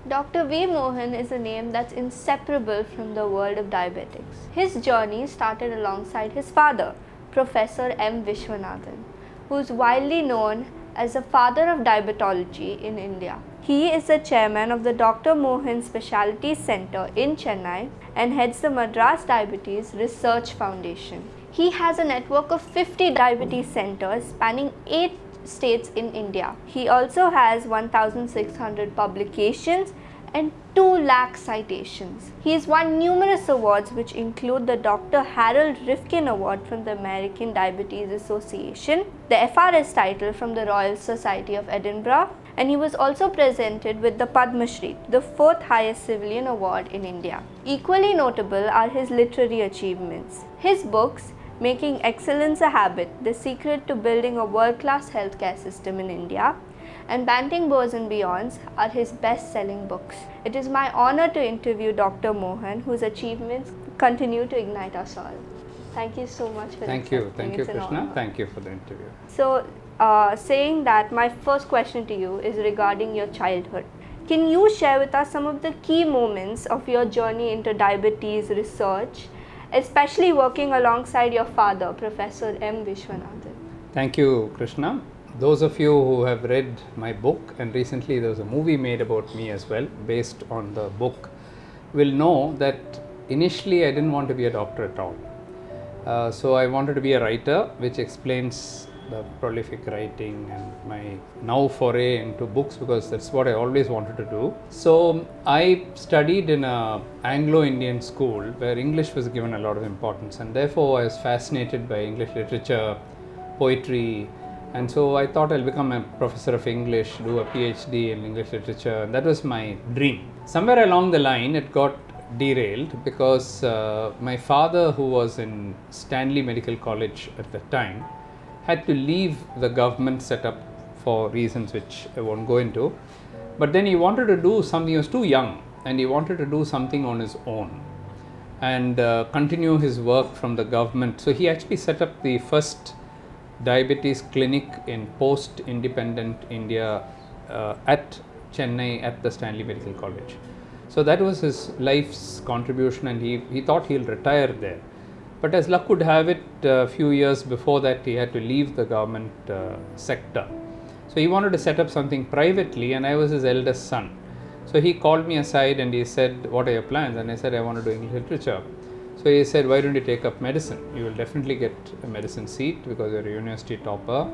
Dr. V. Mohan is a name that's inseparable from the world of diabetics. His journey started alongside his father, Professor M. Vishwanathan, who is widely known as the father of diabetology in India. He is the chairman of the Dr. Mohan Specialty Center in Chennai and heads the Madras Diabetes Research Foundation. He has a network of 50 diabetes centers spanning 8 states in India. He also has 1,600 publications and 2 lakh citations. He has won numerous awards which include the Dr. Harold Rifkin Award from the American Diabetes Association, the FRS title from the Royal Society of Edinburgh, and he was also presented with the Padma Shri, the 4th highest civilian award in India. Equally notable are his literary achievements. His books, Making Excellence a Habit, The Secret to Building a World-Class Healthcare System in India, and Banting Bows and Beyonds are his best-selling books. It is my honor to interview Dr. Mohan, whose achievements continue to ignite us all. Thank you so much for Thank you, Krishna. Thank you for the interview. So, saying that, my first question to you is regarding your childhood. Can you share with us some of the key moments of your journey into diabetes research, especially working alongside your father, Professor M. Vishwanathan? Thank you, Krishna. Those of you who have read my book, and recently there was a movie made about me as well, based on the book, will know that initially I didn't want to be a doctor at all. So I wanted to be a writer, which explains the prolific writing and my now foray into books, because that's what I always wanted to do. So I studied in an Anglo-Indian school where English was given a lot of importance, and therefore I was fascinated by English literature, poetry, and so I thought I'll become a professor of English, do a PhD in English literature, and that was my dream. Somewhere along the line it got derailed because my father, who was in Stanley Medical College at the time, had to leave the government setup for reasons which I won't go into. But then he wanted to do something, he was too young, and he wanted to do something on his own and continue his work from the government. So he actually set up the first diabetes clinic in post-independent India at Chennai at the Stanley Medical College. So that was his life's contribution, and he thought he'll retire there. But as luck would have it, a few years before that, he had to leave the government sector. So he wanted to set up something privately, and I was his eldest son. So he called me aside and he said, "What are your plans?" And I said, "I want to do English literature." So he said, "Why don't you take up medicine? You will definitely get a medicine seat because you're a university topper.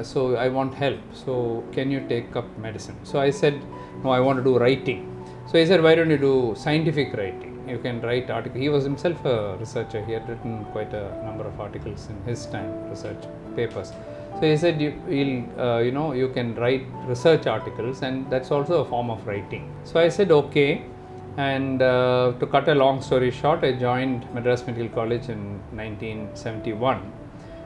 So I want help. So can you take up medicine?" So I said, "No, I want to do writing." So he said, "Why don't you do scientific writing? You can write articles." He was himself a researcher. He had written quite a number of articles in his time, research papers. So he said, you can write research articles, and that's also a form of writing. So I said, okay. And to cut a long story short, I joined Madras Medical College in 1971.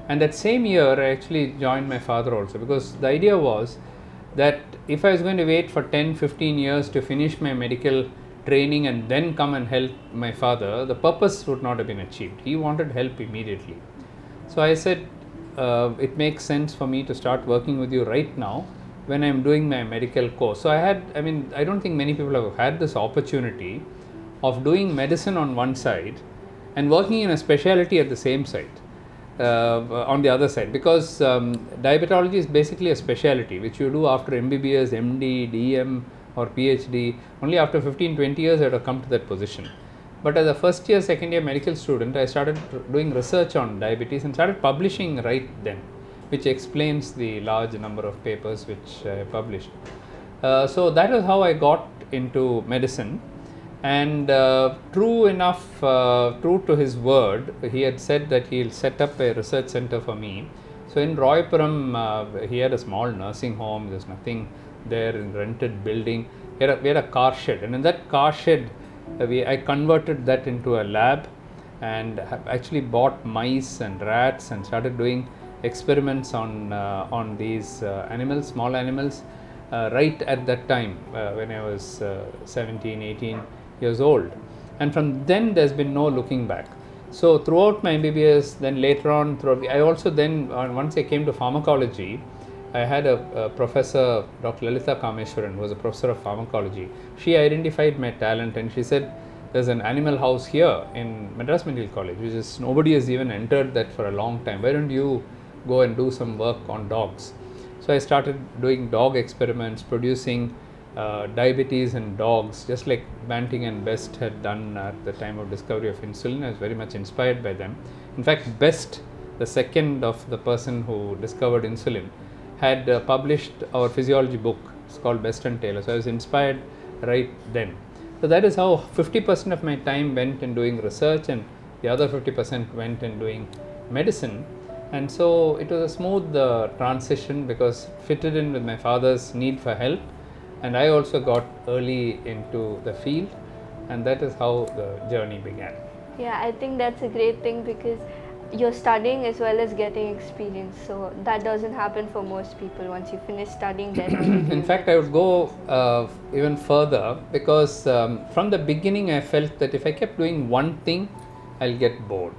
And that same year, I actually joined my father also, because the idea was that if I was going to wait for 10-15 years to finish my medical training and then come and help my father, the purpose would not have been achieved. He wanted help immediately. So I said, it makes sense for me to start working with you right now when I'm doing my medical course. So I don't think many people have had this opportunity of doing medicine on one side and working in a specialty at the same side, on the other side, because diabetology is basically a specialty which you do after MBBS, MD, DM or PhD. Only after 15-20 years I have come to that position. But as a first year, second year medical student, I started doing research on diabetes and started publishing right then, which explains the large number of papers which I published. So that is how I got into medicine. And true to his word, he had said that he'll set up a research center for me. So in Royapuram, he had a small nursing home. There's nothing there, in rented building. We had a car shed, and in that car shed, I converted that into a lab and have actually bought mice and rats and started doing experiments on these animals, small animals, right at that time when I was 17, 18 years old. And from then there's been no looking back. So throughout my MBBS, then later on, I also then, once I came to pharmacology, I had a professor, Dr. Lalitha Kameshwaran, who was a professor of pharmacology. She identified my talent and she said, there's an animal house here in Madras Medical College, which is nobody has even entered that for a long time. Why don't you go and do some work on dogs? So I started doing dog experiments, producing diabetes in dogs, just like Banting and Best had done at the time of discovery of insulin. I was very much inspired by them. In fact, Best, the second of the person who discovered insulin, had published our physiology book. It's called Best and Taylor. So I was inspired right then. So that is how 50% of my time went in doing research and the other 50% went in doing medicine. And so it was a smooth transition because it fitted in with my father's need for help, and I also got early into the field, and that is how the journey began. Yeah, I think that's a great thing because you're studying as well as getting experience. So that doesn't happen for most people. Once you finish studying, then only in fact, I would go even further because from the beginning I felt that if I kept doing one thing, I'll get bored.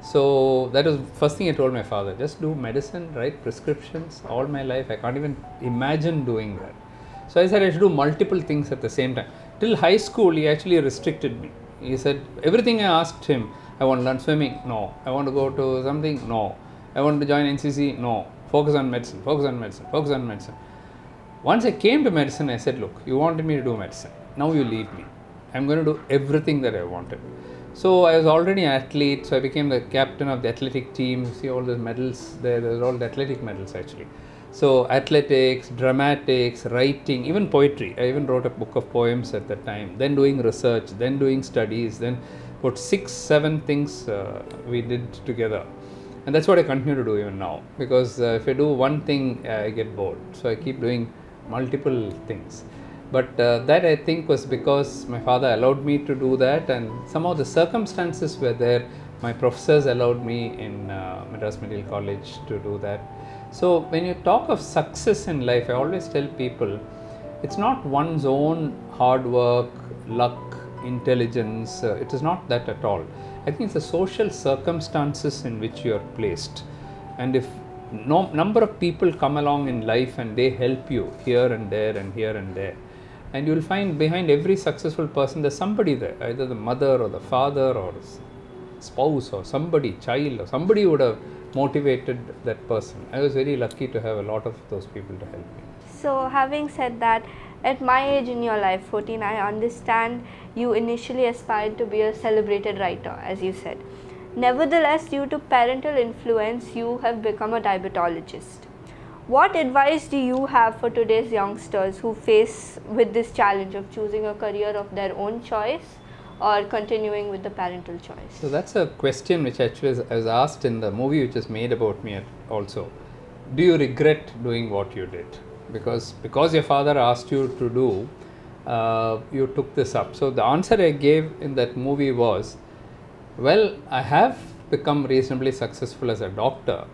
So that was first thing I told my father, just do medicine, write prescriptions. All my life I can't even imagine doing that. So I said I should do multiple things at the same time. Till high school he actually restricted me. He said everything I asked him, I want to learn swimming, no. I want to go to something, no. I want to join NCC, no. Focus on medicine, focus on medicine, focus on medicine. Once I came to medicine, I said, look, you wanted me to do medicine. Now you leave me. I'm going to do everything that I wanted. So I was already an athlete, so I became the captain of the athletic team. You see all the medals there, there's all the athletic medals actually. So athletics, dramatics, writing, even poetry. I even wrote a book of poems at that time. Then doing research, then doing studies, then about 6-7 things we did together. And that's what I continue to do even now. Because if I do one thing, I get bored. So I keep doing multiple things. But that I think was because my father allowed me to do that, and somehow the circumstances were there. My professors allowed me in Madras Medical College to do that. So when you talk of success in life, I always tell people, it's not one's own hard work, luck, intelligence. It is not that at all. I think it's the social circumstances in which you are placed. And if no number of people come along in life and they help you here and there and here and there, and you will find behind every successful person there's somebody there, either the mother or the father or spouse or somebody, child or somebody would have motivated that person. I was very lucky to have a lot of those people to help me. So having said that, at my age in your life, 14, I understand you initially aspired to be a celebrated writer, as you said. Nevertheless, due to parental influence, you have become a diabetologist. What advice do you have for today's youngsters who face with this challenge of choosing a career of their own choice or continuing with the parental choice? So that's a question which actually I was asked in the movie which is made about me also. Do you regret doing what you did? Because your father asked you to do, you took this up. So the answer I gave in that movie was, well, I have become reasonably successful as a doctor.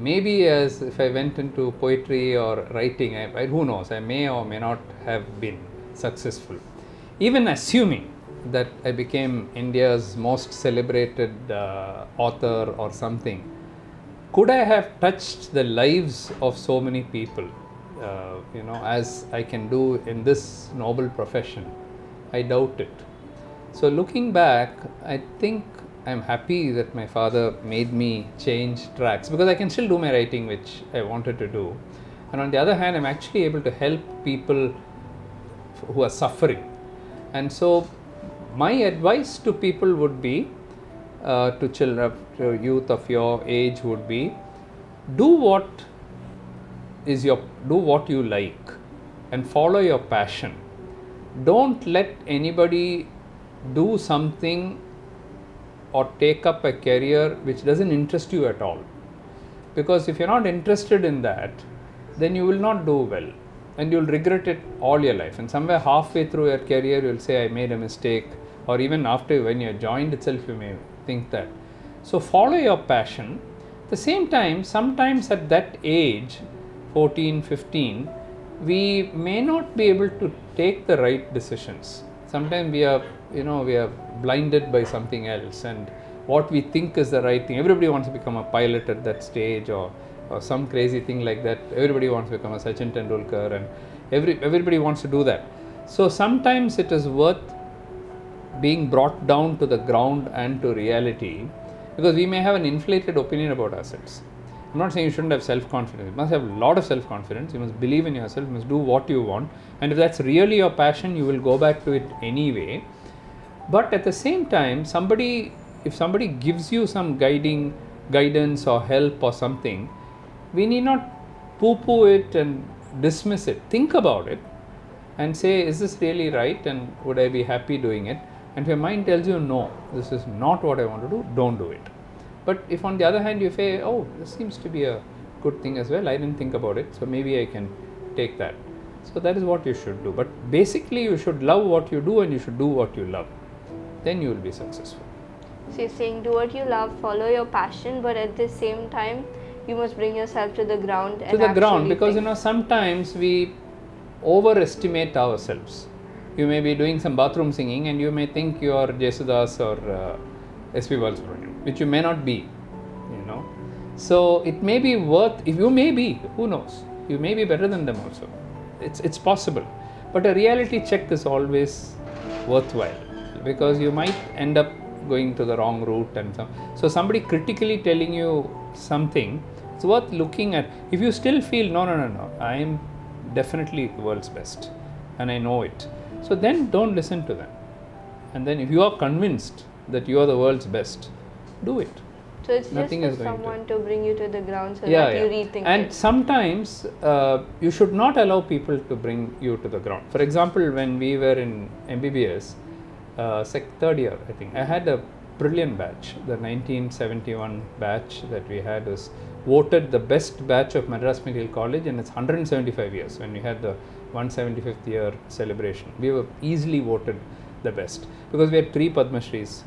Maybe as if I went into poetry or writing, who knows, I may or may not have been successful. Even assuming that I became India's most celebrated author or something, could I have touched the lives of so many people, as I can do in this noble profession? I doubt it. So looking back, I think I'm happy that my father made me change tracks, because I can still do my writing, which I wanted to do. And on the other hand, I'm actually able to help people who are suffering. And so my advice to people would be, to children, to youth of your age would be, do what you like and follow your passion. Don't let anybody do something or take up a career which doesn't interest you at all. Because if you're not interested in that, then you will not do well and you'll regret it all your life. And somewhere halfway through your career, you'll say, I made a mistake. Or even after, when you're joined itself, you may think that. So follow your passion. At the same time, sometimes at that age, 14, 15, we may not be able to take the right decisions. Sometimes we are blinded by something else, and what we think is the right thing. Everybody wants to become a pilot at that stage, or or some crazy thing like that. Everybody wants to become a Sachin Tendulkar, and everybody wants to do that. So sometimes it is worth being brought down to the ground and to reality, because we may have an inflated opinion about ourselves. I'm not saying you shouldn't have self-confidence. You must have a lot of self-confidence. You must believe in yourself. You must do what you want. And if that's really your passion, you will go back to it anyway. But at the same time, if somebody gives you some guidance or help or something, we need not poo-poo it and dismiss it. Think about it and say, is this really right, and would I be happy doing it? And if your mind tells you, no, this is not what I want to do, don't do it. But if on the other hand you say, oh, this seems to be a good thing as well, I didn't think about it, so maybe I can take that. So that is what you should do. But basically you should love what you do and you should do what you love. Then you will be successful. So you're saying do what you love, follow your passion, but at the same time you must bring yourself to the ground. Because sometimes we overestimate ourselves. You may be doing some bathroom singing and you may think you are Jesudas or S.P. Balasubramanian, which you may not be, So it may be worth, if you may be, who knows, you may be better than them also. It's possible. But a reality check is always worthwhile, because you might end up going to the wrong route, and so somebody critically telling you something, it's worth looking at. If you still feel, no, I am definitely the world's best and I know it, so then don't listen to them. And then if you are convinced that you are the world's best, do it. So it's Nothing just for someone to bring you to the ground so that you rethink and it. Sometimes you should not allow people to bring you to the ground. For example, when we were in MBBS, third year, I think, I had a brilliant batch. The 1971 batch that we had was voted the best batch of Madras Medical College, and it's 175 years when we had the 175th year celebration. We were easily voted the best because we had 3 Padma Shris,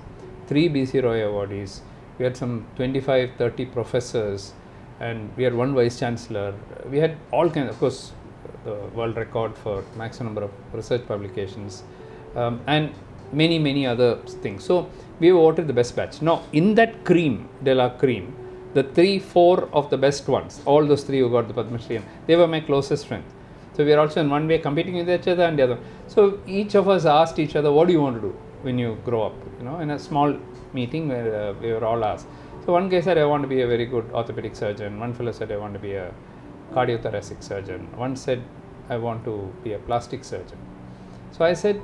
3 BC Roy awardees, we had some 25-30 professors, and we had 1 vice chancellor. We had all kinds, of course, the world record for maximum number of research publications, and many other things. So we were voted the best batch. Now in that cream de la cream, the 3-4 of the best ones, all those 3 who got the Padma Shri, they were my closest friends. So we are also in one way competing with each other and the other. So each of us asked each other, what do you want to do when you grow up? In a small meeting where we were all asked. So one guy said, I want to be a very good orthopedic surgeon. One fellow said, I want to be a cardiothoracic surgeon. One said, I want to be a plastic surgeon. So I said,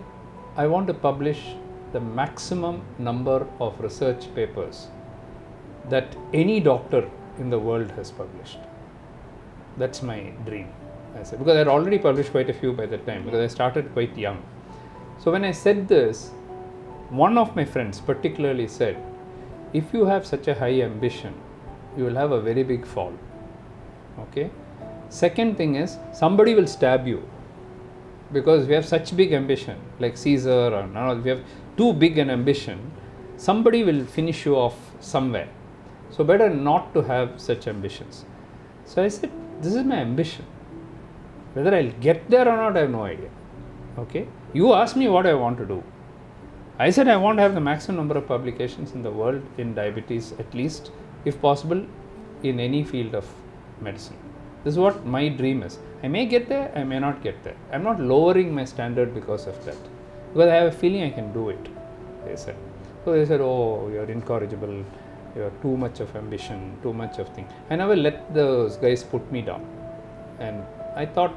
I want to publish the maximum number of research papers that any doctor in the world has published. That's my dream. I said, because I had already published quite a few by that time, because I started quite young. So when I said this, one of my friends particularly said, if you have such a high ambition, you will have a very big fall. Okay. Second thing is, somebody will stab you, because we have such big ambition, like Caesar, or we have too big an ambition, somebody will finish you off somewhere. So better not to have such ambitions. So I said, this is my ambition. Whether I'll get there or not, I have no idea. Okay. You asked me what I want to do. I said I want to have the maximum number of publications in the world in diabetes, at least, if possible, in any field of medicine. This is what my dream is. I may get there, I may not get there. I'm not lowering my standard because of that, because I have a feeling I can do it, they said. So they said, oh, you're incorrigible, you have too much of ambition, too much of thing. I never let those guys put me down. And I thought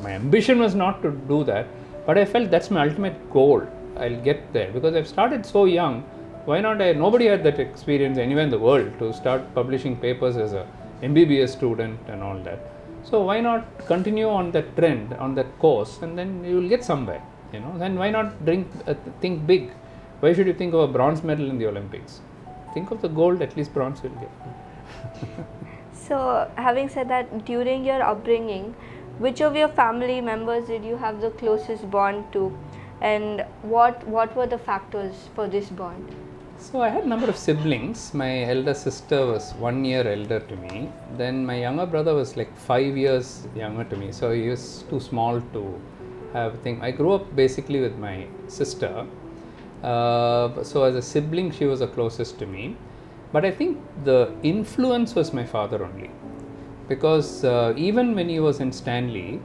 my ambition was not to do that, but I felt that's my ultimate goal. I'll get there, because I've started so young. Why not? Nobody had that experience anywhere in the world to start publishing papers as a MBBS student and all that. So why not continue on that trend, on that course, and then you will get somewhere. Then why not think big? Why should you think of a bronze medal in the Olympics? Think of the gold, at least bronze will get. So having said that, during your upbringing, which of your family members did you have the closest bond to, and what were the factors for this bond? So I had a number of siblings. My elder sister was 1 year elder to me. Then my younger brother was like 5 years younger to me. So he was too small to have a thing. I grew up basically with my sister. So as a sibling, she was the closest to me. But I think the influence was my father only. because even when he was in Stanley,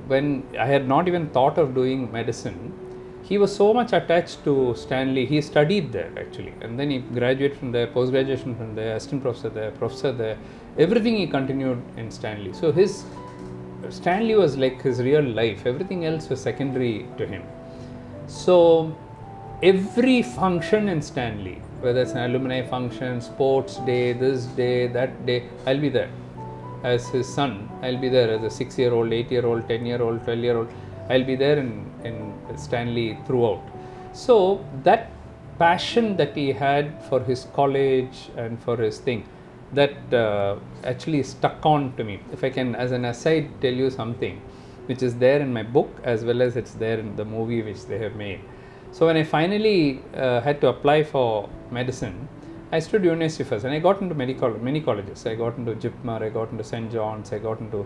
when I had not even thought of doing medicine, he was so much attached to Stanley. He studied there actually, and then he graduated from there, post graduation from there, assistant professor there. Everything he continued in Stanley. So his Stanley was like his real life. Everything else was secondary to him. So every function in Stanley, whether it's an alumni function, sports day, this day, that day, I'll be there. As his son, I'll be there as a 6-year-old, 8-year-old, 10-year-old, 12-year-old. I'll be there in Stanley throughout. So that passion that he had for his college and for his thing, that actually stuck on to me. If I can, as an aside, tell you something which is there in my book as well as it's there in the movie which they have made. So when I finally had to apply for medicine, I stood university first, and I got into many colleges. I got into JIPMER, I got into St. John's, I got into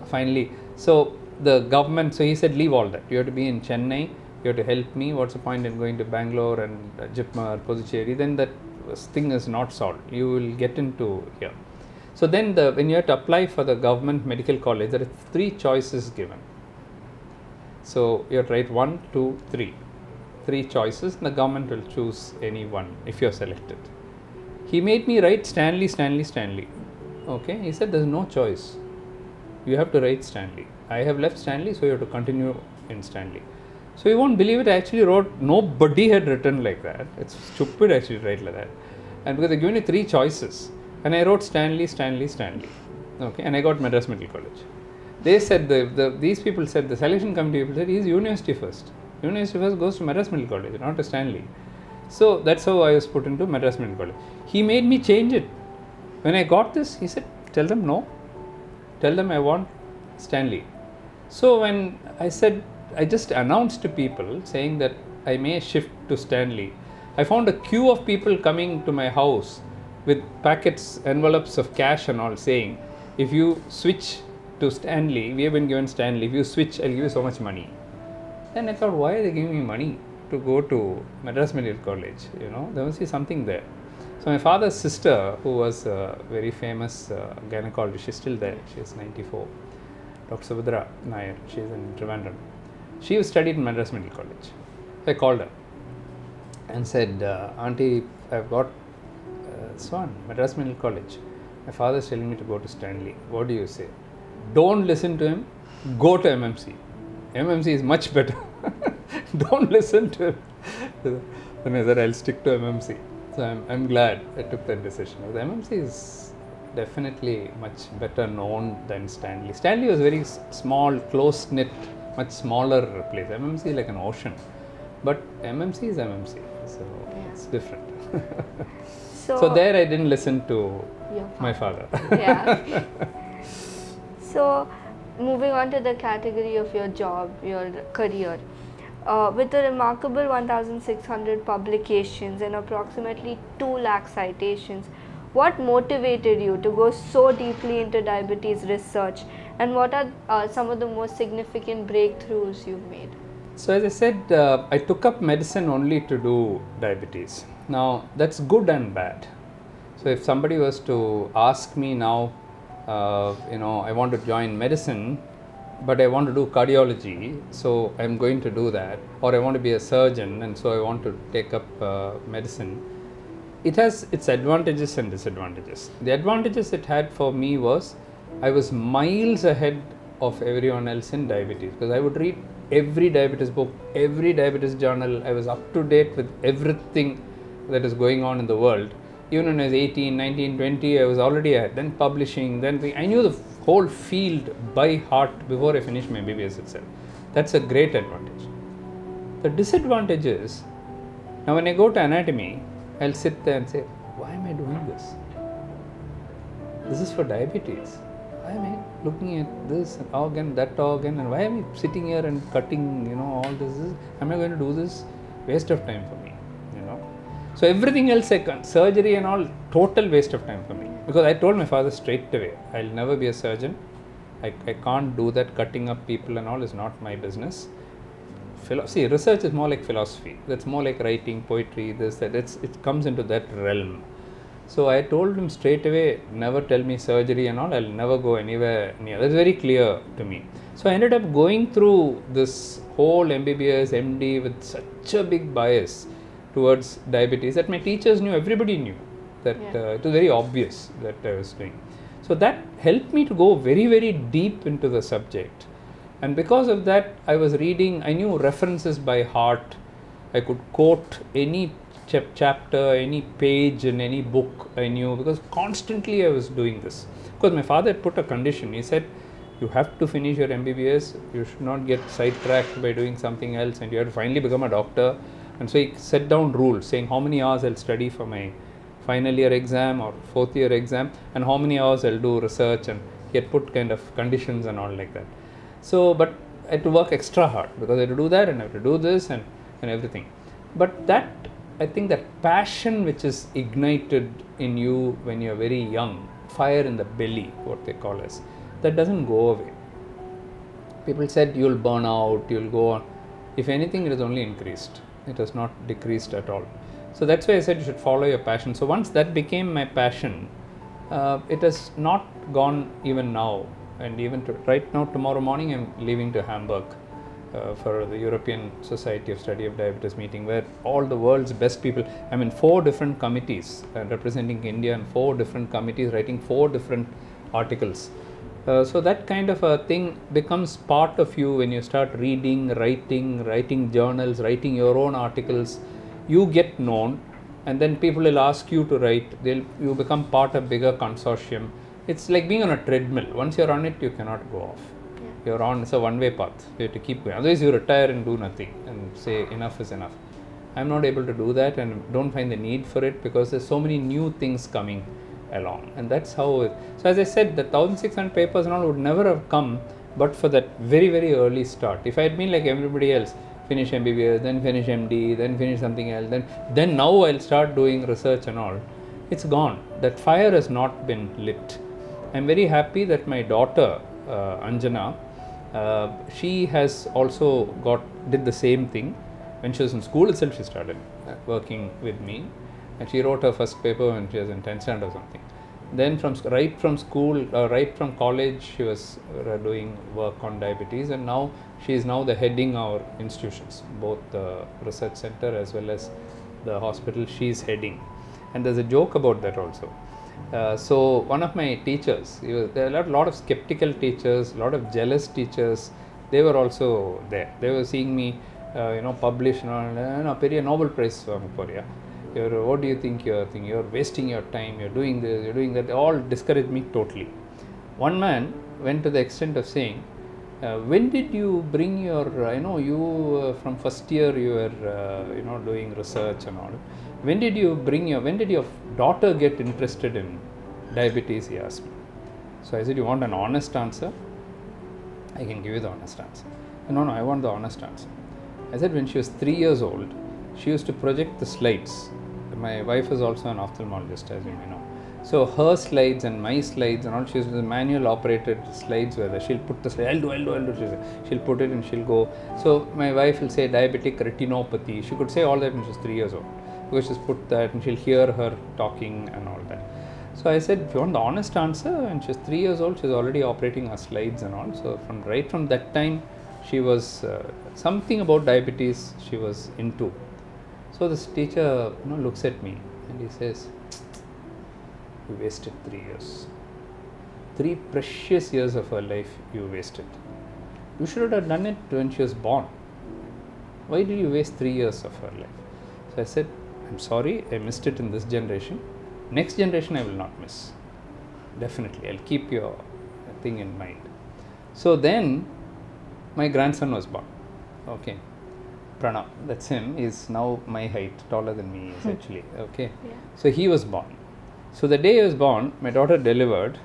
finally. So the government, so he said, leave all that. You have to be in Chennai. You have to help me. What's the point in going to Bangalore and JIPMER, Puducherry? Then that thing is not solved. You will get into here. So then when you have to apply for the government medical college, there are 3 choices given. So you have to write 1, 2, 3. 3 choices, and the government will choose any one if you are selected. He made me write Stanley, Stanley, Stanley. Okay, he said there's no choice. You have to write Stanley. I have left Stanley, so you have to continue in Stanley. So you won't believe it, I actually wrote, nobody had written like that. It's stupid actually to write like that. And because they given you 3 choices, and I wrote Stanley, Stanley, Stanley. Okay, and I got Madras Medical College. They said, these people said, the selection committee people said, he's university first. University first goes to Madras Medical College, not to Stanley. So that's how I was put into Madras Medical College. He made me change it. When I got this, he said, tell them no. Tell them I want Stanley. So when I said, I just announced to people saying that I may shift to Stanley, I found a queue of people coming to my house with packets, envelopes of cash and all, saying, if you switch to Stanley, we have been given Stanley, if you switch, I'll give you so much money. Then I thought, why are they giving me money to go to Madras Medical College? There must be something there. So my father's sister, who was a very famous gynecologist, she's still there, she's 94, Dr. Subhadra Nair, she's in Trivandrum. She studied in Madras Medical College. So I called her and said, Auntie, I've got son, Madras Medical College. My father's telling me to go to Stanley. What do you say? Don't listen to him, go to MMC. MMC is much better. Don't listen to him. Then I said, I'll stick to MMC. So I'm glad I took that decision. The MMC is definitely much better known than Stanley. Stanley was very small, close-knit, much smaller place. MMC is like an ocean. But MMC is MMC. So it's different. So there I didn't listen to my father. Yeah. So moving on to the category of your job, your career. With a remarkable 1,600 publications and approximately 2 lakh citations, what motivated you to go so deeply into diabetes research, and what are some of the most significant breakthroughs you've made? So as I said, I took up medicine only to do diabetes. Now that's good and bad. So if somebody was to ask me now, I want to join medicine, but I want to do cardiology, so I'm going to do that, or I want to be a surgeon and so I want to take up medicine. It has its advantages and disadvantages. The advantages it had for me was I was miles ahead of everyone else in diabetes, because I would read every diabetes book, every diabetes journal. I was up to date with everything that is going on in the world. Even when I was 18, 19, 20, I was already ahead. Then publishing, I knew the whole field by heart before I finished my MBBS itself. That's a great advantage. The disadvantage is, now when I go to anatomy, I'll sit there and say, why am I doing this? This is for diabetes. Why am I looking at this organ, that organ, and why am I sitting here and cutting, all this? Am I going to do this? Waste of time for me, So everything else, surgery and all, total waste of time for me. Because I told my father straight away, I'll never be a surgeon. I can't do that. Cutting up people and all is not my business. See, research is more like philosophy. That's more like writing, poetry, this, that. It comes into that realm. So I told him straight away, never tell me surgery and all, I'll never go anywhere near. That's very clear to me. So I ended up going through this whole MBBS, MD with such a big bias towards diabetes that my teachers knew, everybody knew that it was very obvious that I was doing. So that helped me to go very, very deep into the subject. And because of that, I was reading, I knew references by heart. I could quote any chapter, any page in any book I knew, because constantly I was doing this. Because my father had put a condition. He said, you have to finish your MBBS, you should not get sidetracked by doing something else, and you have to finally become a doctor. And so he set down rules saying how many hours I'll study for my final year exam or fourth year exam, and how many hours I'll do research, and he had put kind of conditions and all like that. So, but I had to work extra hard because I had to do that and I had to do this and everything. But that, I think that passion which is ignited in you when you're very young, fire in the belly, what they call as, that doesn't go away. People said you'll burn out, you'll go on. If anything, it has only increased. It has not decreased at all. So that's why I said you should follow your passion. So once that became my passion, it has not gone even now. And even right now, tomorrow morning, I'm leaving to Hamburg for the European Society of Study of Diabetes meeting, where all the world's best people, I'm in 4 different committees representing India, and 4 different committees writing 4 different articles. So that kind of a thing becomes part of you when you start reading, writing journals, writing your own articles. You get known, and then people will ask you to write. You become part of bigger consortium. It's like being on a treadmill. Once you're on it, you cannot go off. You're on, it's a one-way path. You have to keep going. Otherwise, you retire and do nothing and say enough is enough. I'm not able to do that and don't find the need for it because there's so many new things coming along. And that's how it. So as I said, the 1,600 papers and all would never have come but for that very, very early start. If I had been like everybody else, finish MBBS, then finish MD, then finish something else, then now I'll start doing research and all. It's gone. That fire has not been lit. I'm very happy that my daughter, Anjana, she has also did the same thing. When she was in school itself, she started working with me, and she wrote her first paper when she was in 10th standard or something. Then right from school, right from college, she was doing work on diabetes, and now she is now the heading our institutions, both the research center as well as the hospital. She is heading, and there's a joke about that also. So one of my teachers, there are a lot of skeptical teachers, a lot of jealous teachers. They were also there. They were seeing me, publish periya Nobel Prize for Korea. What do you think you're thinking? You're wasting your time. You're doing this. You're doing that. They all discouraged me totally. One man went to the extent of saying, when did you bring your, from first year you were, doing research and all. When did your daughter get interested in diabetes, he asked me. So I said, you want an honest answer? I can give you the honest answer. No, I want the honest answer. I said, when she was 3 years old, she used to project the slides. My wife is also an ophthalmologist, as you may know. So her slides and my slides and all, she uses manual operated slides where she'll put the slide, I'll do. She'll put it and she'll go. So my wife will say diabetic retinopathy. She could say all that when she was 3 years old, because she's put that and she'll hear her talking and all that. So I said, if you want the honest answer, when she's 3 years old, she's already operating her slides and all. So right from that time, she was something about diabetes she was into. So this teacher looks at me and he says, you wasted 3 years. 3 precious years of her life you wasted. You should have done it when she was born. Why did you waste 3 years of her life? So I said, I'm sorry, I missed it in this generation. Next generation I will not miss. Definitely, I'll keep your thing in mind. So then my grandson was born. Okay. Pranav, that's him, is now my height, taller than me is actually. Okay. Yeah. So he was born. So the day he was born, my daughter delivered,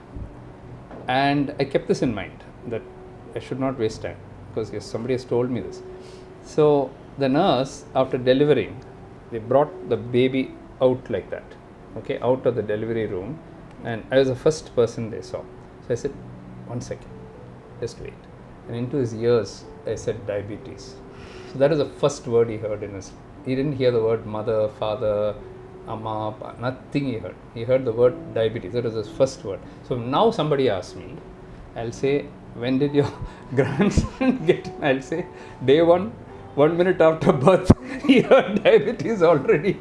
and I kept this in mind that I should not waste time because somebody has told me this. So the nurse, after delivering, they brought the baby out like that, okay, out of the delivery room, and I was the first person they saw. So I said, 1 second, just wait. And into his ears, I said diabetes. So that is the first word he heard he didn't hear the word mother, father, Amma, Appa, nothing he heard. He heard the word diabetes. That was his first word. So now somebody asks me, I'll say, when did your grandson get? I'll say, day 1 minute after birth, he heard diabetes already.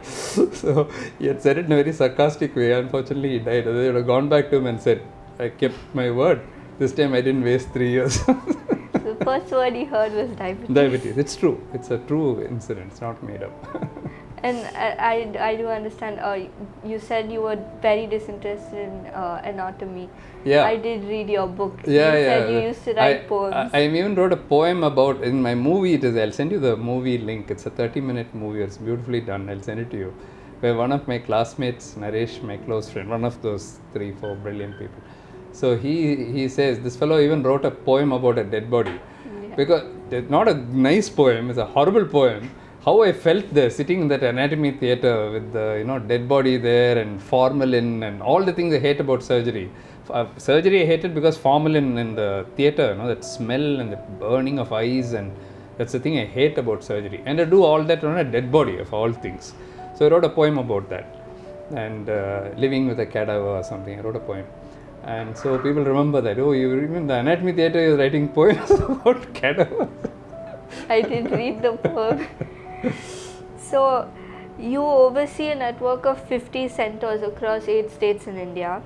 So he had said it in a very sarcastic way. Unfortunately, he died. They would have gone back to him and said, I kept my word. This time I didn't waste 3 years. The first word he heard was diabetes. Diabetes. It's true. It's a true incident. It's not made up. And I do understand. You said you were very disinterested in anatomy. Yeah. I did read your book. Yeah, You yeah. said you used to write poems. I even wrote a poem about, in my movie it is, I'll send you the movie link. It's a 30-minute movie. It's beautifully done. I'll send it to you. Where one of my classmates, Naresh, my close friend, one of those 3-4 brilliant people. So he says, this fellow even wrote a poem about a dead body. Yeah. Because it's not a nice poem, it's a horrible poem. How I felt there, sitting in that anatomy theatre with the dead body there and formalin and all the things I hate about surgery. Surgery I hated because formalin in the theatre, that smell and the burning of eyes, and that's the thing I hate about surgery. And I do all that on a dead body of all things. So I wrote a poem about that. And living with a cadaver or something, I wrote a poem. And so people remember that, oh, you remember the anatomy theatre is writing poems about cadavers. I did read the poem. So, you oversee a network of 50 centers across 8 states in India.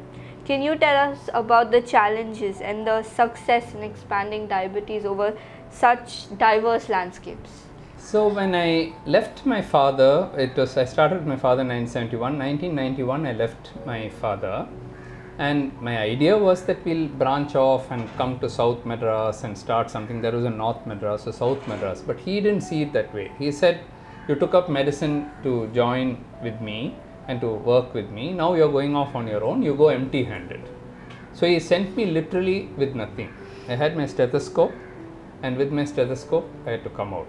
Can you tell us about the challenges and the success in expanding diabetes over such diverse landscapes? So when I left my father, I started with my father in 1971. 1991 I left my father, and my idea was that we'll branch off and come to South Madras and start something. There was a North Madras, a South Madras, but he didn't see it that way. He said, you took up medicine to join with me and to work with me. Now you're going off on your own, you go empty-handed. So he sent me literally with nothing. I had my stethoscope, and with my stethoscope I had to come out.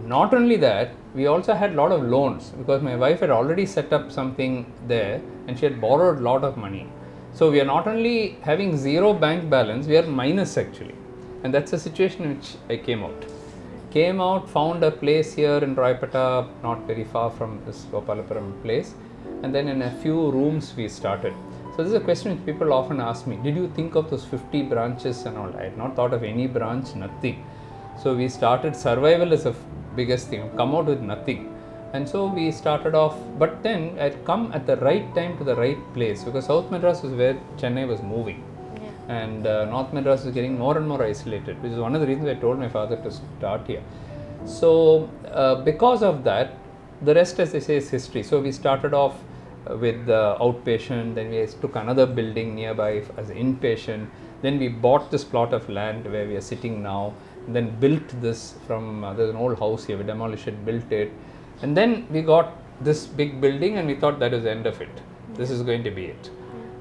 Not only that, we also had a lot of loans because my wife had already set up something there and she had borrowed a lot of money. So we are not only having zero bank balance, we are minus actually. And that's the situation in which I came out. Found a place here in Roypeta, not very far from this Gopalapuram place. And then in a few rooms we started. So this is a question which people often ask me, did you think of those 50 branches and all? I had not thought of any branch, nothing. So we started survival as the biggest thing, come out with nothing. And so we started off, but then I'd come at the right time to the right place because South Madras was where Chennai was moving. Yeah. And North Madras was getting more and more isolated, which is one of the reasons I told my father to start here. So because of that, the rest, as they say, is history. So we started off with outpatient, then we took another building nearby as inpatient, then we bought this plot of land where we are sitting now, and then built this from, there's an old house here, we demolished it, built it. And then we got this big building and we thought that is the end of it. This is going to be it.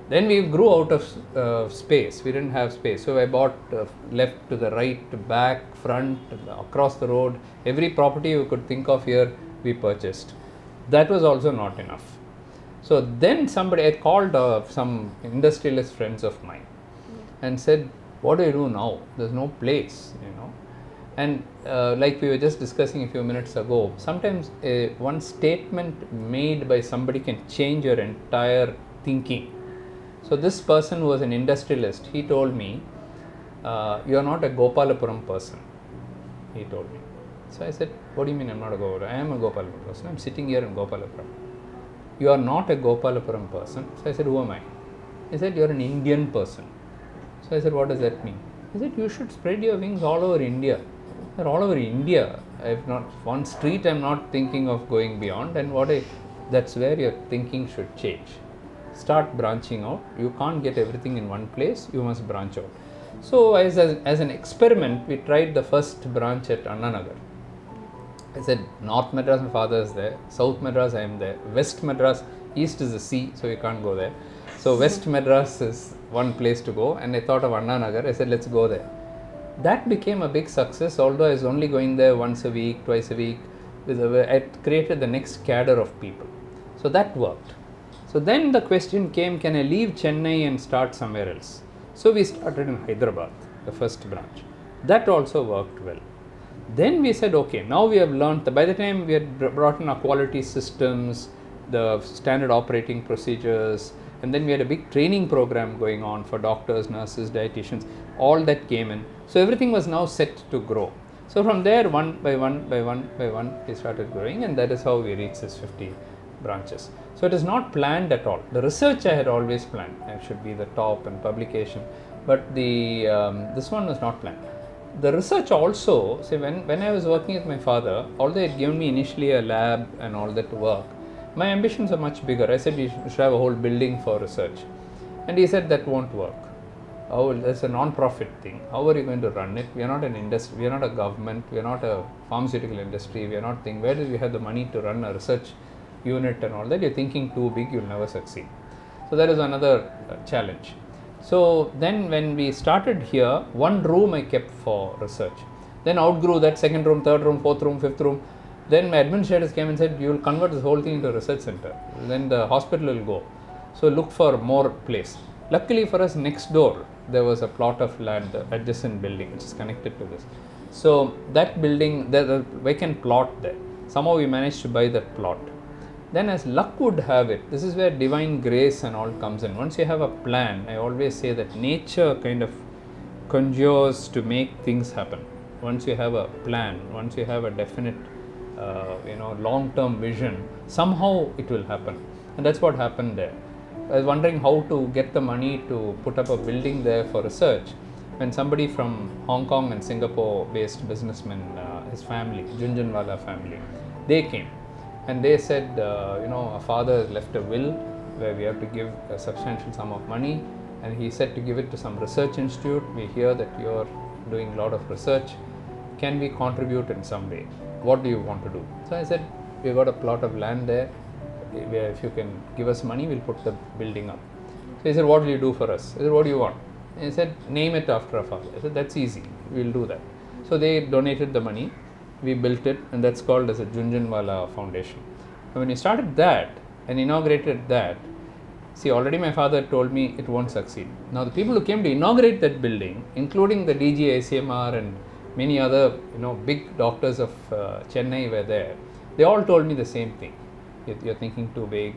Then we grew out of space. We didn't have space. So I bought left to the right, back, front, across the road. Every property you could think of here, we purchased. That was also not enough. So then I called some industrialist friends of mine and said, what do I do now? There's no place, And like we were just discussing a few minutes ago, sometimes one statement made by somebody can change your entire thinking. So this person who was an industrialist, he told me, you are not a Gopalapuram person, he told me. So I said, what do you mean I'm not a Gopalapuram? I am a Gopalapuram person. I'm sitting here in Gopalapuram. You are not a Gopalapuram person. So I said, who am I? He said, you are an Indian person. So I said, what does that mean? He said, you should spread your wings all over India. They're all over India. I've not one street I'm not thinking of going beyond, and that's where your thinking should change. Start branching out. You can't get everything in one place, you must branch out. So as an experiment, we tried the first branch at Annanagar. I said, North Madras, my father is there. South Madras, I am there. West Madras, east is the sea, so you can't go there. So West Madras is one place to go, and I thought of Annanagar. I said, let's go there. That became a big success, although I was only going there once a week, twice a week. I created the next cadre of people. So that worked. So then the question came, can I leave Chennai and start somewhere else? So we started in Hyderabad, the first branch. That also worked well. Then we said, okay, now we have learned, by the time we had brought in our quality systems, the standard operating procedures, and then we had a big training program going on for doctors, nurses, dietitians, all that came in. So everything was now set to grow. So from there, one by one, we started growing, and that is how we reached this 50 branches. So it is not planned at all. The research I had always planned, I should be the top and publication, but the this one was not planned. The research also, say when I was working with my father, although he had given me initially a lab and all that to work, my ambitions are much bigger. I said we should have a whole building for research, and he said that won't work. Oh, that's a non-profit thing. How are you going to run it? We are not an industry, we are not a government, we are not a pharmaceutical industry, we are not thinking, where do we have the money to run a research unit and all that? You're thinking too big, you'll never succeed. So that is another challenge. So then when we started here, one room I kept for research. Then outgrew that, second room, third room, fourth room, fifth room. Then my administrators came and said, you will convert this whole thing into a research center. Then the hospital will go. So look for more place. Luckily for us, next door, there was a plot of land, the adjacent building, which is connected to this. So that building, there's a vacant plot there. Somehow we managed to buy that plot. Then as luck would have it, this is where divine grace and all comes in. Once you have a plan, I always say that nature kind of conjures to make things happen. Once you have a plan, once you have a definite long-term vision, somehow it will happen. And that's what happened there. I was wondering how to get the money to put up a building there for research, when somebody from Hong Kong and Singapore based businessman, his family, Junjunwala family, they came and they said, our father has left a will where we have to give a substantial sum of money, and he said to give it to some research institute. We hear that you are doing a lot of research, can we contribute in some way? What do you want to do? So I said, we got a plot of land there, where if you can give us money, we'll put the building up. So he said, what will you do for us? I said, what do you want? And he said, name it after a father. I said, that's easy, we'll do that. So they donated the money, we built it, and that's called as a Junjunwala Foundation. And when we started that and inaugurated that, see, already my father told me it won't succeed. Now the people who came to inaugurate that building, including the DG ICMR and many other big doctors of Chennai were there, they all told me the same thing. You're thinking too big,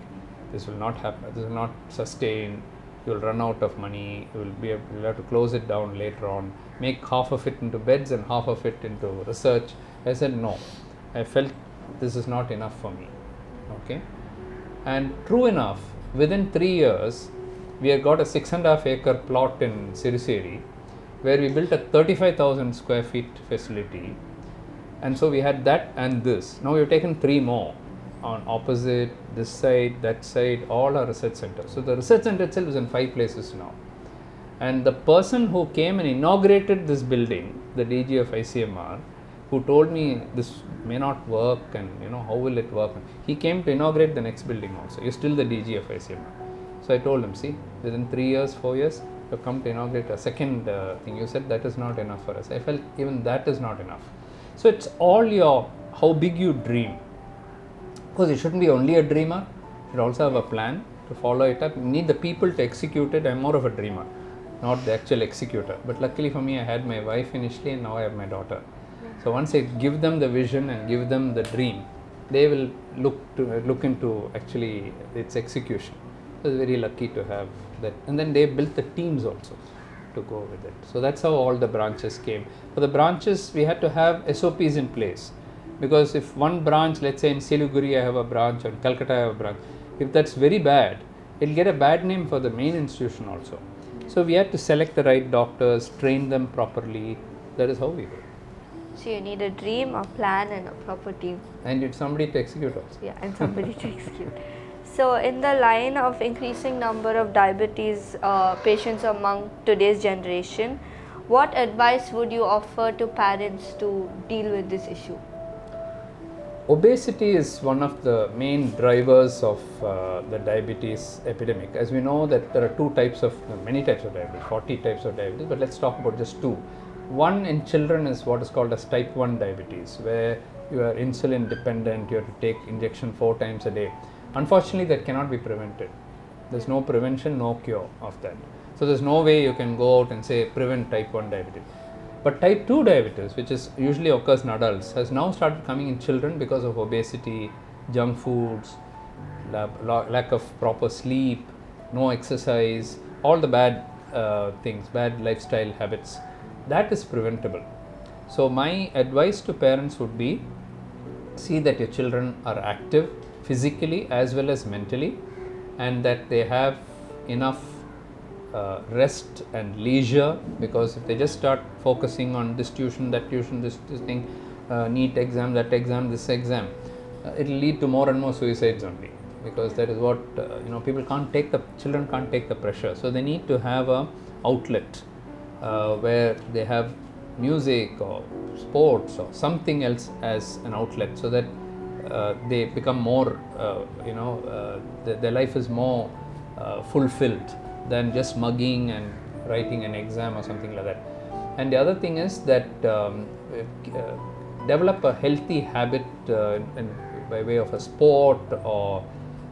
this will not happen, this will not sustain, you'll run out of money, you'll have to close it down later on, make half of it into beds and half of it into research. I said no, I felt this is not enough for me. Okay, and true enough, within 3 years we had got a 6.5 acre plot in Siriseri where we built a 35,000 square feet facility, and so we had that and this. Now we've taken 3 more on opposite, this side, that side, all our research centers. So the research center itself is in 5 places now. And the person who came and inaugurated this building, the DG of ICMR, who told me this may not work and how will it work, he came to inaugurate the next building also. You're still the DG of ICMR. So I told him, see, within 3 years, 4 years, you've come to inaugurate a second thing. You said that is not enough for us. I felt even that is not enough. So it's all how big you dream. Because you shouldn't be only a dreamer, you should also have a plan to follow it up. You need the people to execute it. I'm more of a dreamer, not the actual executor. But luckily for me, I had my wife initially, and now I have my daughter. So once I give them the vision and give them the dream, they will look into actually its execution. I was very lucky to have that. And then they built the teams also to go with it. So that's how all the branches came. For the branches, we had to have SOPs in place. Because if one branch, let's say in Siliguri I have a branch, or in Calcutta I have a branch, if that's very bad, it'll get a bad name for the main institution also. So we had to select the right doctors, train them properly. That is how we go. So you need a dream, a plan, and a proper team. And you need somebody to execute also. Yeah, and somebody to execute. So in the line of increasing number of diabetes patients among today's generation, what advice would you offer to parents to deal with this issue? Obesity is one of the main drivers of the diabetes epidemic. As we know that there are many types of diabetes, 40 types of diabetes, but let's talk about just 2. One in children is what is called as type 1 diabetes, where you are insulin dependent, you have to take injection 4 times a day. Unfortunately, that cannot be prevented. There's no prevention, no cure of that. So there's no way you can go out and say prevent type 1 diabetes. But type 2 diabetes, which is usually occurs in adults, has now started coming in children because of obesity, junk foods, lack of proper sleep, no exercise, all the bad things, bad lifestyle habits, that is preventable. So my advice to parents would be, see that your children are active physically as well as mentally, and that they have enough rest and leisure, because if they just start focusing on this tuition, that tuition, this thing, NEET exam, that exam, this exam, it will lead to more and more suicides only, because that is what people can't take, the children can't take the pressure. So they need to have a outlet where they have music or sports or something else as an outlet, so that they become more their life is more fulfilled than just mugging and writing an exam or something like that. And the other thing is that develop a healthy habit by way of a sport or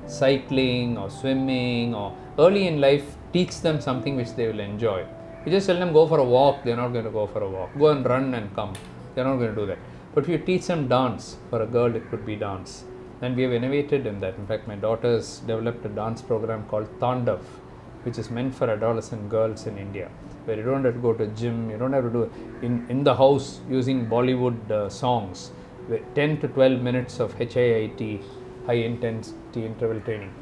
cycling or swimming, or early in life teach them something which they will enjoy. You just tell them go for a walk, they are not going to go for a walk. Go and run and come, they are not going to do that. But if you teach them dance, for a girl it could be dance, and we have innovated in that. In fact, my daughter's developed a dance program called Tandav, which is meant for adolescent girls in India, where you don't have to go to gym, you don't have to do it in the house using Bollywood songs. 10 to 12 minutes of HIIT, high intensity interval training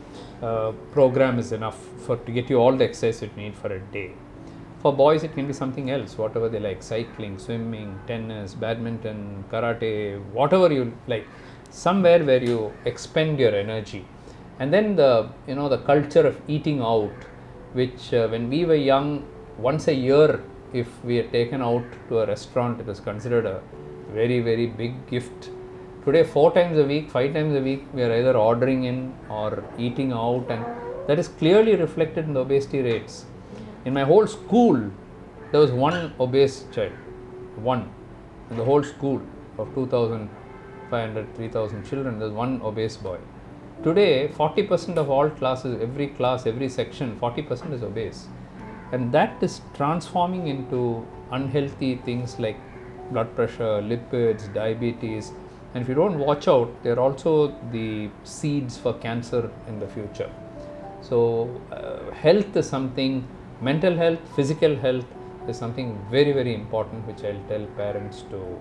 program is enough to get you all the exercise you need for a day. For boys it can be something else, whatever they like, cycling, swimming, tennis, badminton, karate, whatever you like, somewhere where you expend your energy. And then the culture of eating out, which when we were young, once a year if we are taken out to a restaurant, it was considered a very, very big gift. Today 4 times a week, 5 times a week, we are either ordering in or eating out, and that is clearly reflected in the obesity rates. In my whole school, there was one obese child, one. In the whole school of 2,500, 3,000 children, there was one obese boy. Today, 40% of all classes, every class, every section, 40% is obese. And that is transforming into unhealthy things like blood pressure, lipids, diabetes. And if you don't watch out, they are also the seeds for cancer in the future. So health is something, mental health, physical health is something very, very important, which I'll tell parents to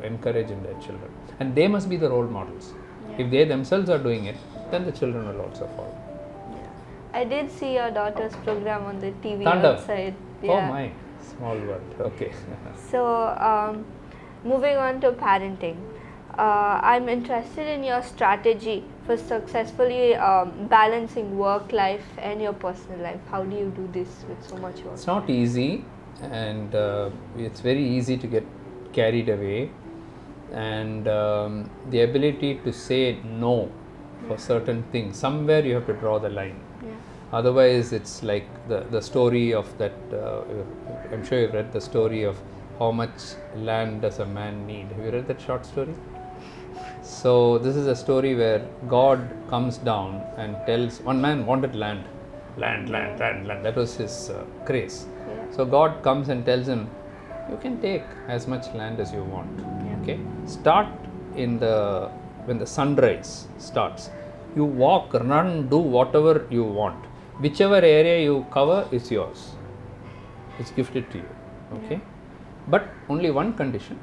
encourage in their children. And they must be the role models. Yeah. If they themselves are doing it, then the children will also follow. Yeah. I did see your daughter's program on the TV outside. Yeah. Oh my, small world. Okay. So, moving on to parenting. I'm interested in your strategy for successfully balancing work life and your personal life. How do you do this with so much work? It's not easy, and it's very easy to get carried away, and the ability to say no for certain things, somewhere you have to draw the line. Yeah. Otherwise it's like the story of that, I'm sure you've read the story of how much land does a man need. Have you read that short story? So this is a story where God comes down and tells, one man wanted land. That was his craze. Yeah. So God comes and tells him, you can take as much land as you want. Yeah. Okay, start when the sunrise starts. You walk, run, do whatever you want. Whichever area you cover is yours. It's gifted to you. Okay, yeah. But only one condition: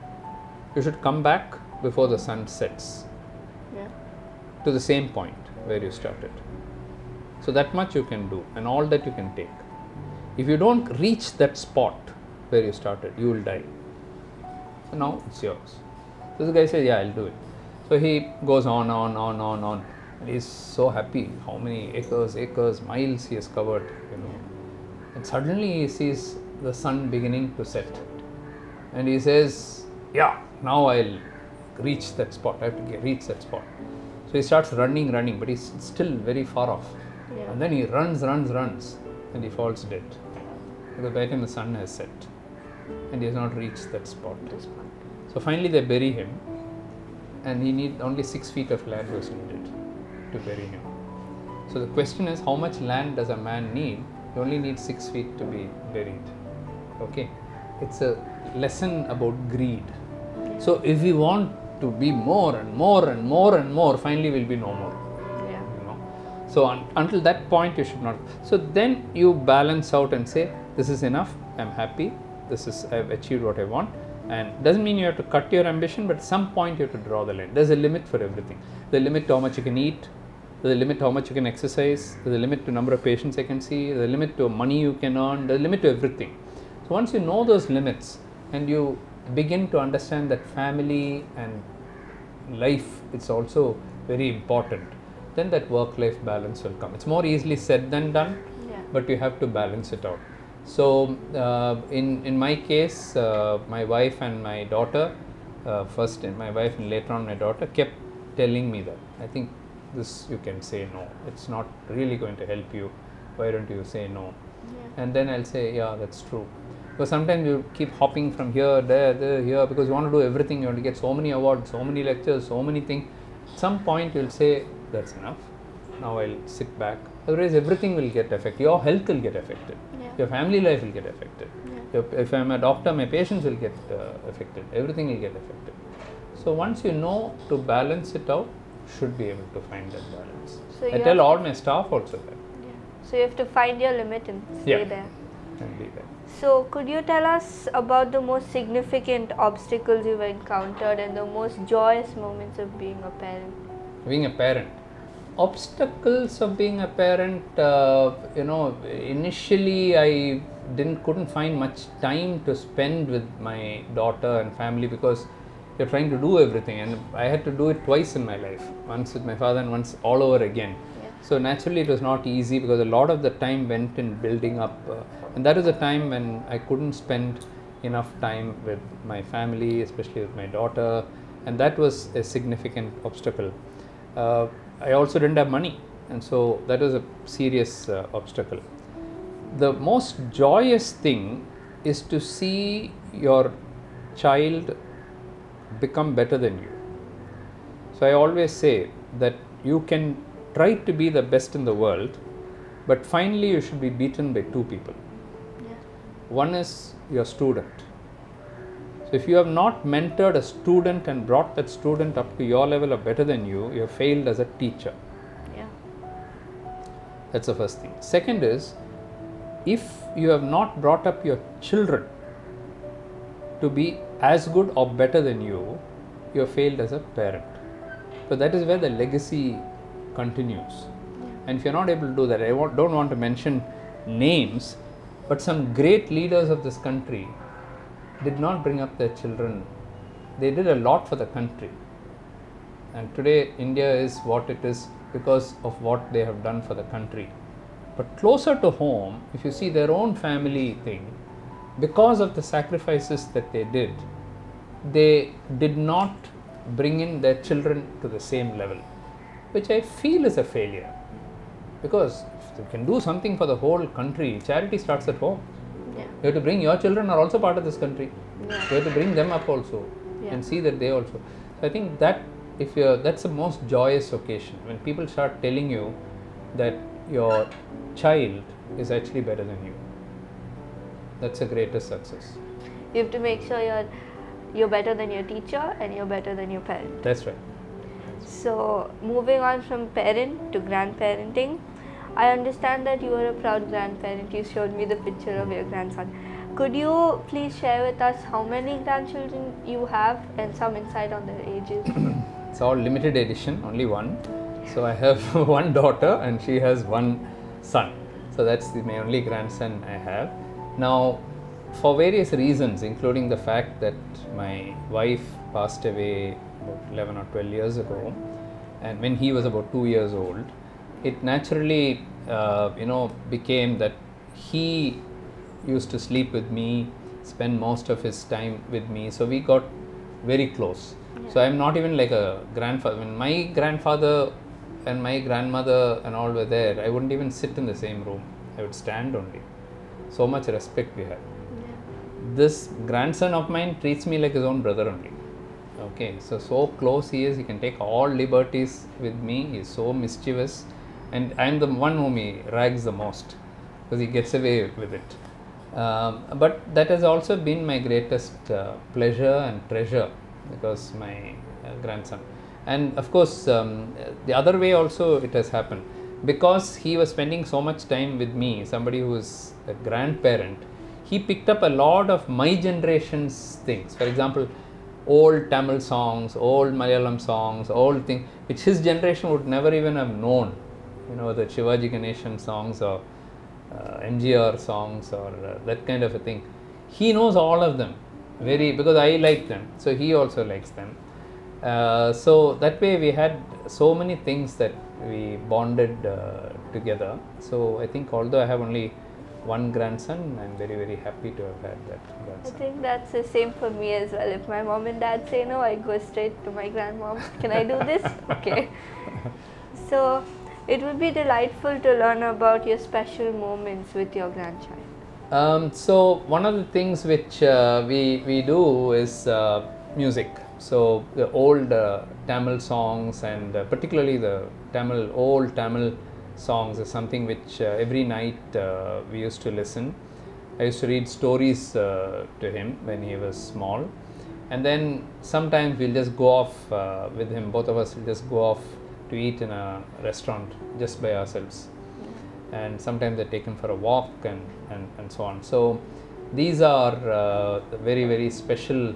you should come back before the sun sets. Yeah. To the same point where you started. So that much you can do, and all that you can take. If you don't reach that spot where you started, you will die. So now it's yours. So this guy says, yeah, I'll do it. So he goes on. And he's so happy how many acres, miles he has covered, And suddenly he sees the sun beginning to set. And he says, yeah, now I'll reach that spot. I have to reach that spot. So he starts running, but he's still very far off. Yeah. And then he runs, and he falls dead. Because by the time the sun has set, and he has not reached that spot. So finally they bury him, and he needs only 6 feet of land was needed to bury him. So the question is, how much land does a man need? He only needs 6 feet to be buried. Okay, it's a lesson about greed. So if we want to be more and more, finally we'll be no more. Yeah. So until that point you should not. So then you balance out and say, this is enough, I'm happy, I've achieved what I want. And doesn't mean you have to cut your ambition, but at some point you have to draw the line. There's a limit for everything. The limit to how much you can eat, there's a limit to how much you can exercise, there's a limit to number of patients I can see, there's a limit to money you can earn, there's a limit to everything. So once you know those limits and you begin to understand that family and life is also very important, then that work-life balance will come. It's more easily said than done, but you have to balance it out. So in my case, my wife and my daughter, first my wife and later on my daughter, kept telling me that, I think this you can say no, it's not really going to help you, why don't you say no? And then I'll say, yeah, that's true. Because sometimes you keep hopping from here, there, here, because you want to do everything, you want to get so many awards, so many lectures, so many things. At some point you'll say, that's enough, now I'll sit back. Otherwise everything will get affected, your health will get affected, your family life will get affected. If I'm a doctor, my patients will get affected, everything will get affected. So once you know to balance it out, you should be able to find that balance. So I tell all my staff also that. So you have to find your limit and stay there. And be there. So could you tell us about the most significant obstacles you've encountered and the most joyous moments of being a parent? Being a parent. Obstacles of being a parent, initially I couldn't find much time to spend with my daughter and family because you're trying to do everything, and I had to do it twice in my life, once with my father and once all over again. So naturally it was not easy because a lot of the time went in building up, and that was a time when I couldn't spend enough time with my family, especially with my daughter, and that was a significant obstacle. I also didn't have money, and so that was a serious obstacle. The most joyous thing is to see your child become better than you. So I always say that you can try to be the best in the world, but finally you should be beaten by two people. One is your student. So if you have not mentored a student and brought that student up to your level or better than you, you have failed as a teacher. That's the first thing. Second is, if you have not brought up your children to be as good or better than you, you have failed as a parent. So that is where the legacy continues. And if you're not able to do that, I don't want to mention names, but some great leaders of this country did not bring up their children. They did a lot for the country. And today India is what it is because of what they have done for the country. But closer to home, if you see their own family thing, because of the sacrifices that they did not bring in their children to the same level, which I feel is a failure. Because if you can do something for the whole country, charity starts at home. You have to bring your children are also part of this country. You have to bring them up also and see that they also. So I think that that's the most joyous occasion when people start telling you that your child is actually better than you. That's the greatest success. You have to make sure you're better than your teacher and you're better than your parent. That's right. So moving on from parent to grandparenting, I understand that you are a proud grandparent. You showed me the picture of your grandson. Could you please share with us how many grandchildren you have and some insight on their ages? It's all limited edition, only one. So I have one daughter and she has one son. So that's my only grandson I have. Now, for various reasons, including the fact that my wife passed away about 11 or 12 years ago, and when he was about 2 years old, it naturally became that he used to sleep with me, spend most of his time with me, so we got very close. So I'm not even like a grandfather. When my grandfather and my grandmother and all were there, I wouldn't even sit in the same room. I would stand only. So much respect we had. This grandson of mine treats me like his own brother only. Okay, so close he is, he can take all liberties with me, he is so mischievous, and I am the one whom he rags the most because he gets away with it. But that has also been my greatest pleasure and treasure, because my grandson. And of course, the other way also it has happened. because he was spending so much time with me, somebody who is a grandparent, he picked up a lot of my generation's things. For example, old Tamil songs, old Malayalam songs, old things which his generation would never even have known. You know, the Shivaji Ganeshan songs or MGR songs or that kind of a thing. He knows all of them because I like them, so he also likes them. So that way we had so many things that we bonded together. So I think although I have only one grandson, I'm very, very happy to have had that I grandson. think that's the same for me as well. If my mom and dad say no, I go straight to my grandmom. Can I do this? Okay. So it would be delightful to learn about your special moments with your grandchild. So one of the things which we do is music. So the old Tamil songs and particularly the old Tamil songs is something which every night we used to listen. I used to read stories to him when he was small, and then sometimes we'll just go off with him. Both of us will just go off to eat in a restaurant just by ourselves, and sometimes they're taken for a walk and so on. So these are very, very special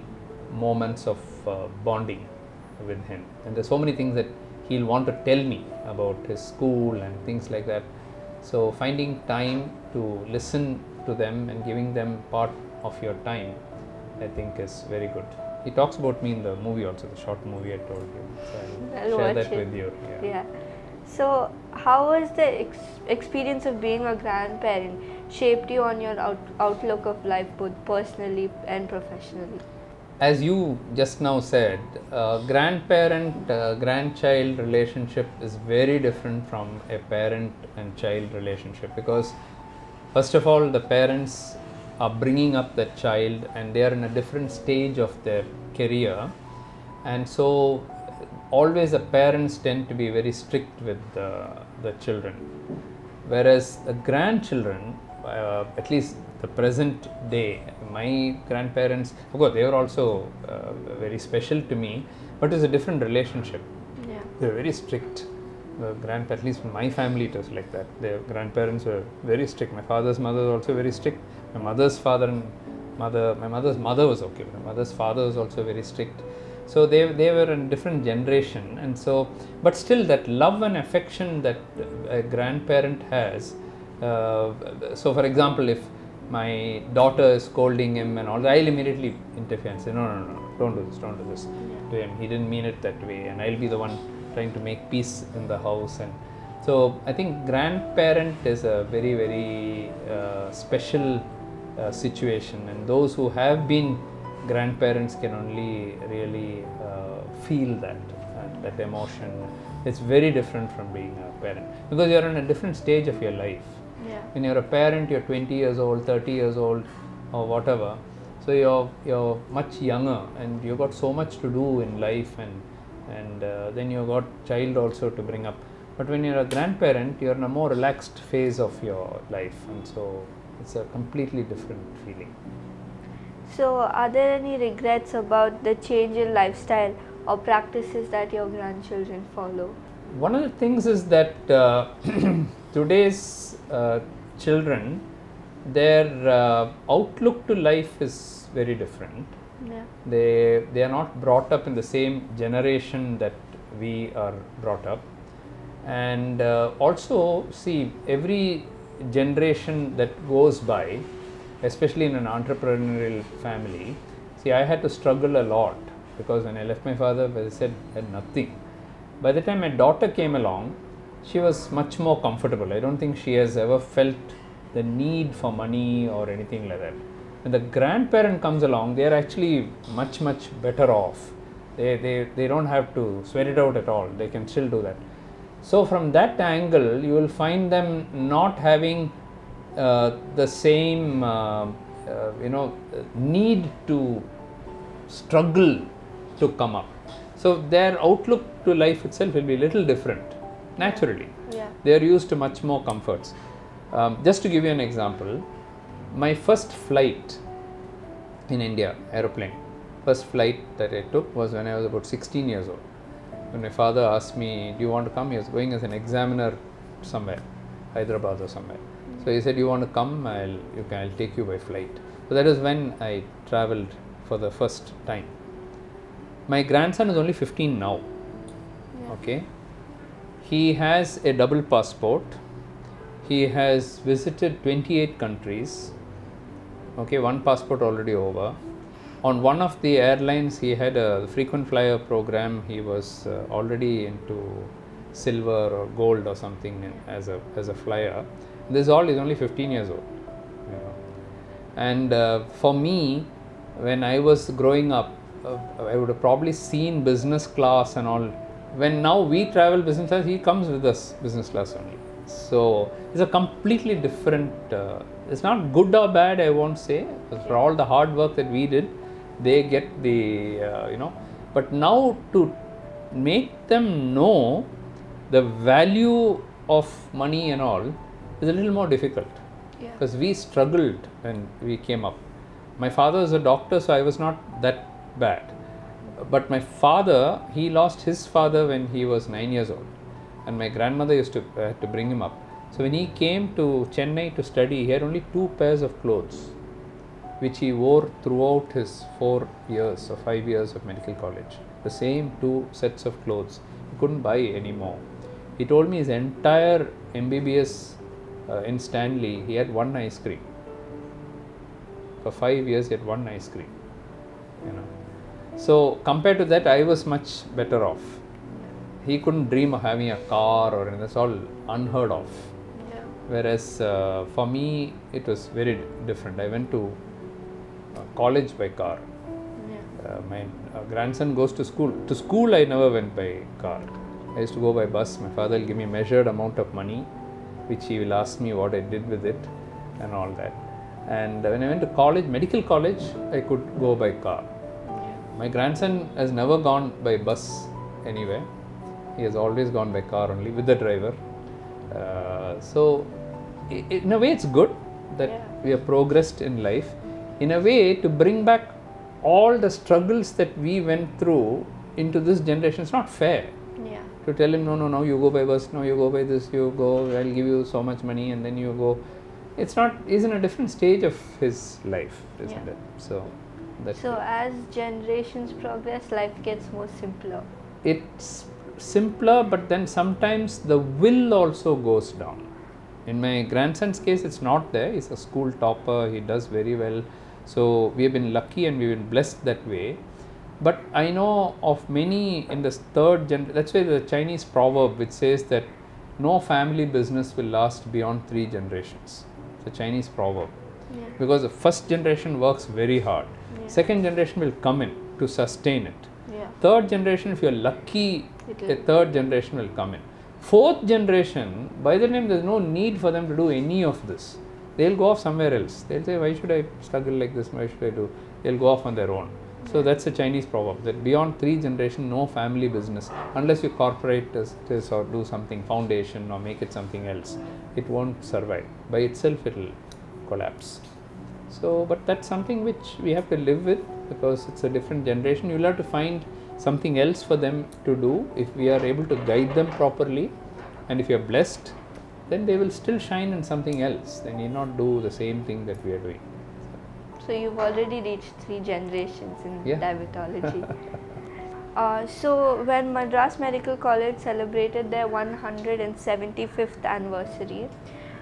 moments of bonding with him, and there's so many things that he'll want to tell me about his school and things like that. So finding time to listen to them and giving them part of your time, I think is very good. He talks about me in the movie also, the short movie I told you. So I'll share that with you. Yeah. So how was the experience of being a grandparent shaped you on your outlook of life, both personally and professionally? As you just now said, grandparent-grandchild relationship is very different from a parent and child relationship, because first of all, the parents are bringing up the child and they are in a different stage of their career, and so always the parents tend to be very strict with the children, whereas the grandchildren, at least the present day, my grandparents, of course they were also very special to me, but it's a different relationship. Yeah. They're very strict. At least in my family it was like that. Their grandparents were very strict. My father's mother was also very strict. My mother's father and mother, my mother's mother was okay, but my mother's father was also very strict. So they were in a different generation, and so, but still that love and affection that a grandparent has. So for example, if my daughter is scolding him and all that, I'll immediately interfere and say, no, don't do this to him. He didn't mean it that way, and I'll be the one trying to make peace in the house. And so I think grandparent is a very, very special situation, and those who have been grandparents can only really feel that emotion. It's very different from being a parent, because you're in a different stage of your life. Yeah. When you're a parent, you're 20 years old, 30 years old, or whatever. So you're much younger, and you've got so much to do in life, and then you've got child also to bring up. But when you're a grandparent, you're in a more relaxed phase of your life, and so it's a completely different feeling. So are there any regrets about the change in lifestyle or practices that your grandchildren follow? One of the things is that today's children, their outlook to life is very different. Yeah. They are not brought up in the same generation that we are brought up, and also see, every generation that goes by, especially in an entrepreneurial family, see, I had to struggle a lot, because when I left my father, as I said, I had nothing. By the time my daughter came along, she was much more comfortable. I don't think she has ever felt the need for money or anything like that. When the grandparent comes along, they are actually much better off. They don't have to sweat it out at all. They can still do that. So from that angle, you will find them not having the same need to struggle to come up. So their outlook to life itself will be a little different, naturally. Yeah. They are used to much more comforts. Just to give you an example, my first flight in India, aeroplane, first flight that I took was when I was about 16 years old. When my father asked me, do you want to come? He was going as an examiner somewhere, Hyderabad or somewhere. So he said, you want to come, I'll take you by flight. So that is when I travelled for the first time. My grandson is only 15 now. Yeah. Okay. He has a double passport. He has visited 28 countries. Okay, one passport already over. On one of the airlines, he had a frequent flyer program. He was already into silver or gold or something as a flyer. This all is only 15 years old. You know. And for me, when I was growing up, I would have probably seen business class and all. When now we travel business class, he comes with us business class only. So it's a completely different. It's not good or bad, I won't say. For all the hard work that we did, they get the But now to make them know the value of money and all is a little more difficult. Because we struggled when we came up. My father is a doctor, so I was not that bad. But my father, he lost his father when he was 9 years old, and my grandmother used to had to bring him up. So when he came to Chennai to study, he had only 2 pairs of clothes, which he wore throughout his 4 years or 5 years of medical college. The same 2 sets of clothes. He couldn't buy any more. He told me his entire MBBS in Stanley, he had 1 ice cream. For 5 years, he had 1 ice cream. You know. So compared to that, I was much better off. He couldn't dream of having a car or anything. That's all unheard of. Yeah. Whereas for me, it was very different. I went to college by car. Yeah. My grandson goes to school. To school, I never went by car. I used to go by bus. My father will give me a measured amount of money, which he will ask me what I did with it and all that. And when I went to college, medical college, I could go by car. My grandson has never gone by bus anywhere. He has always gone by car only with the driver. So in a way it's good that we have progressed in life. In a way, to bring back all the struggles that we went through into this generation is not fair. Yeah. To tell him, no, you go by bus, no, you go by this, you go, I'll give you so much money and then you go. It's not, he's in a different stage of his life, isn't it? So as generations progress, life gets more simpler. It's simpler, but then sometimes the will also goes down. In my grandson's case, it's not there. He's a school topper, he does very well. So we have been lucky and we've been blessed that way. But I know of many in this third generation. That's why the Chinese proverb which says that no family business will last beyond 3 generations. It's a Chinese proverb. Yeah. Because the first generation works very hard. Yeah. Second generation will come in to sustain it. Yeah. Third generation, if you're lucky, a third generation will come in. Fourth generation, by the time there's no need for them to do any of this. They'll go off somewhere else. They'll say, why should I struggle like this? Why should I do? They'll go off on their own. So that's a Chinese proverb that beyond 3 generations, no family business, unless you corporate this or do something, foundation or make it something else, it won't survive. By itself, it will collapse. So, but that's something which we have to live with because it's a different generation. You'll have to find something else for them to do if we are able to guide them properly, and if you're blessed, then they will still shine in something else. They need not do the same thing that we are doing. So you've already reached 3 generations in diabetology. So when Madras Medical College celebrated their 175th anniversary,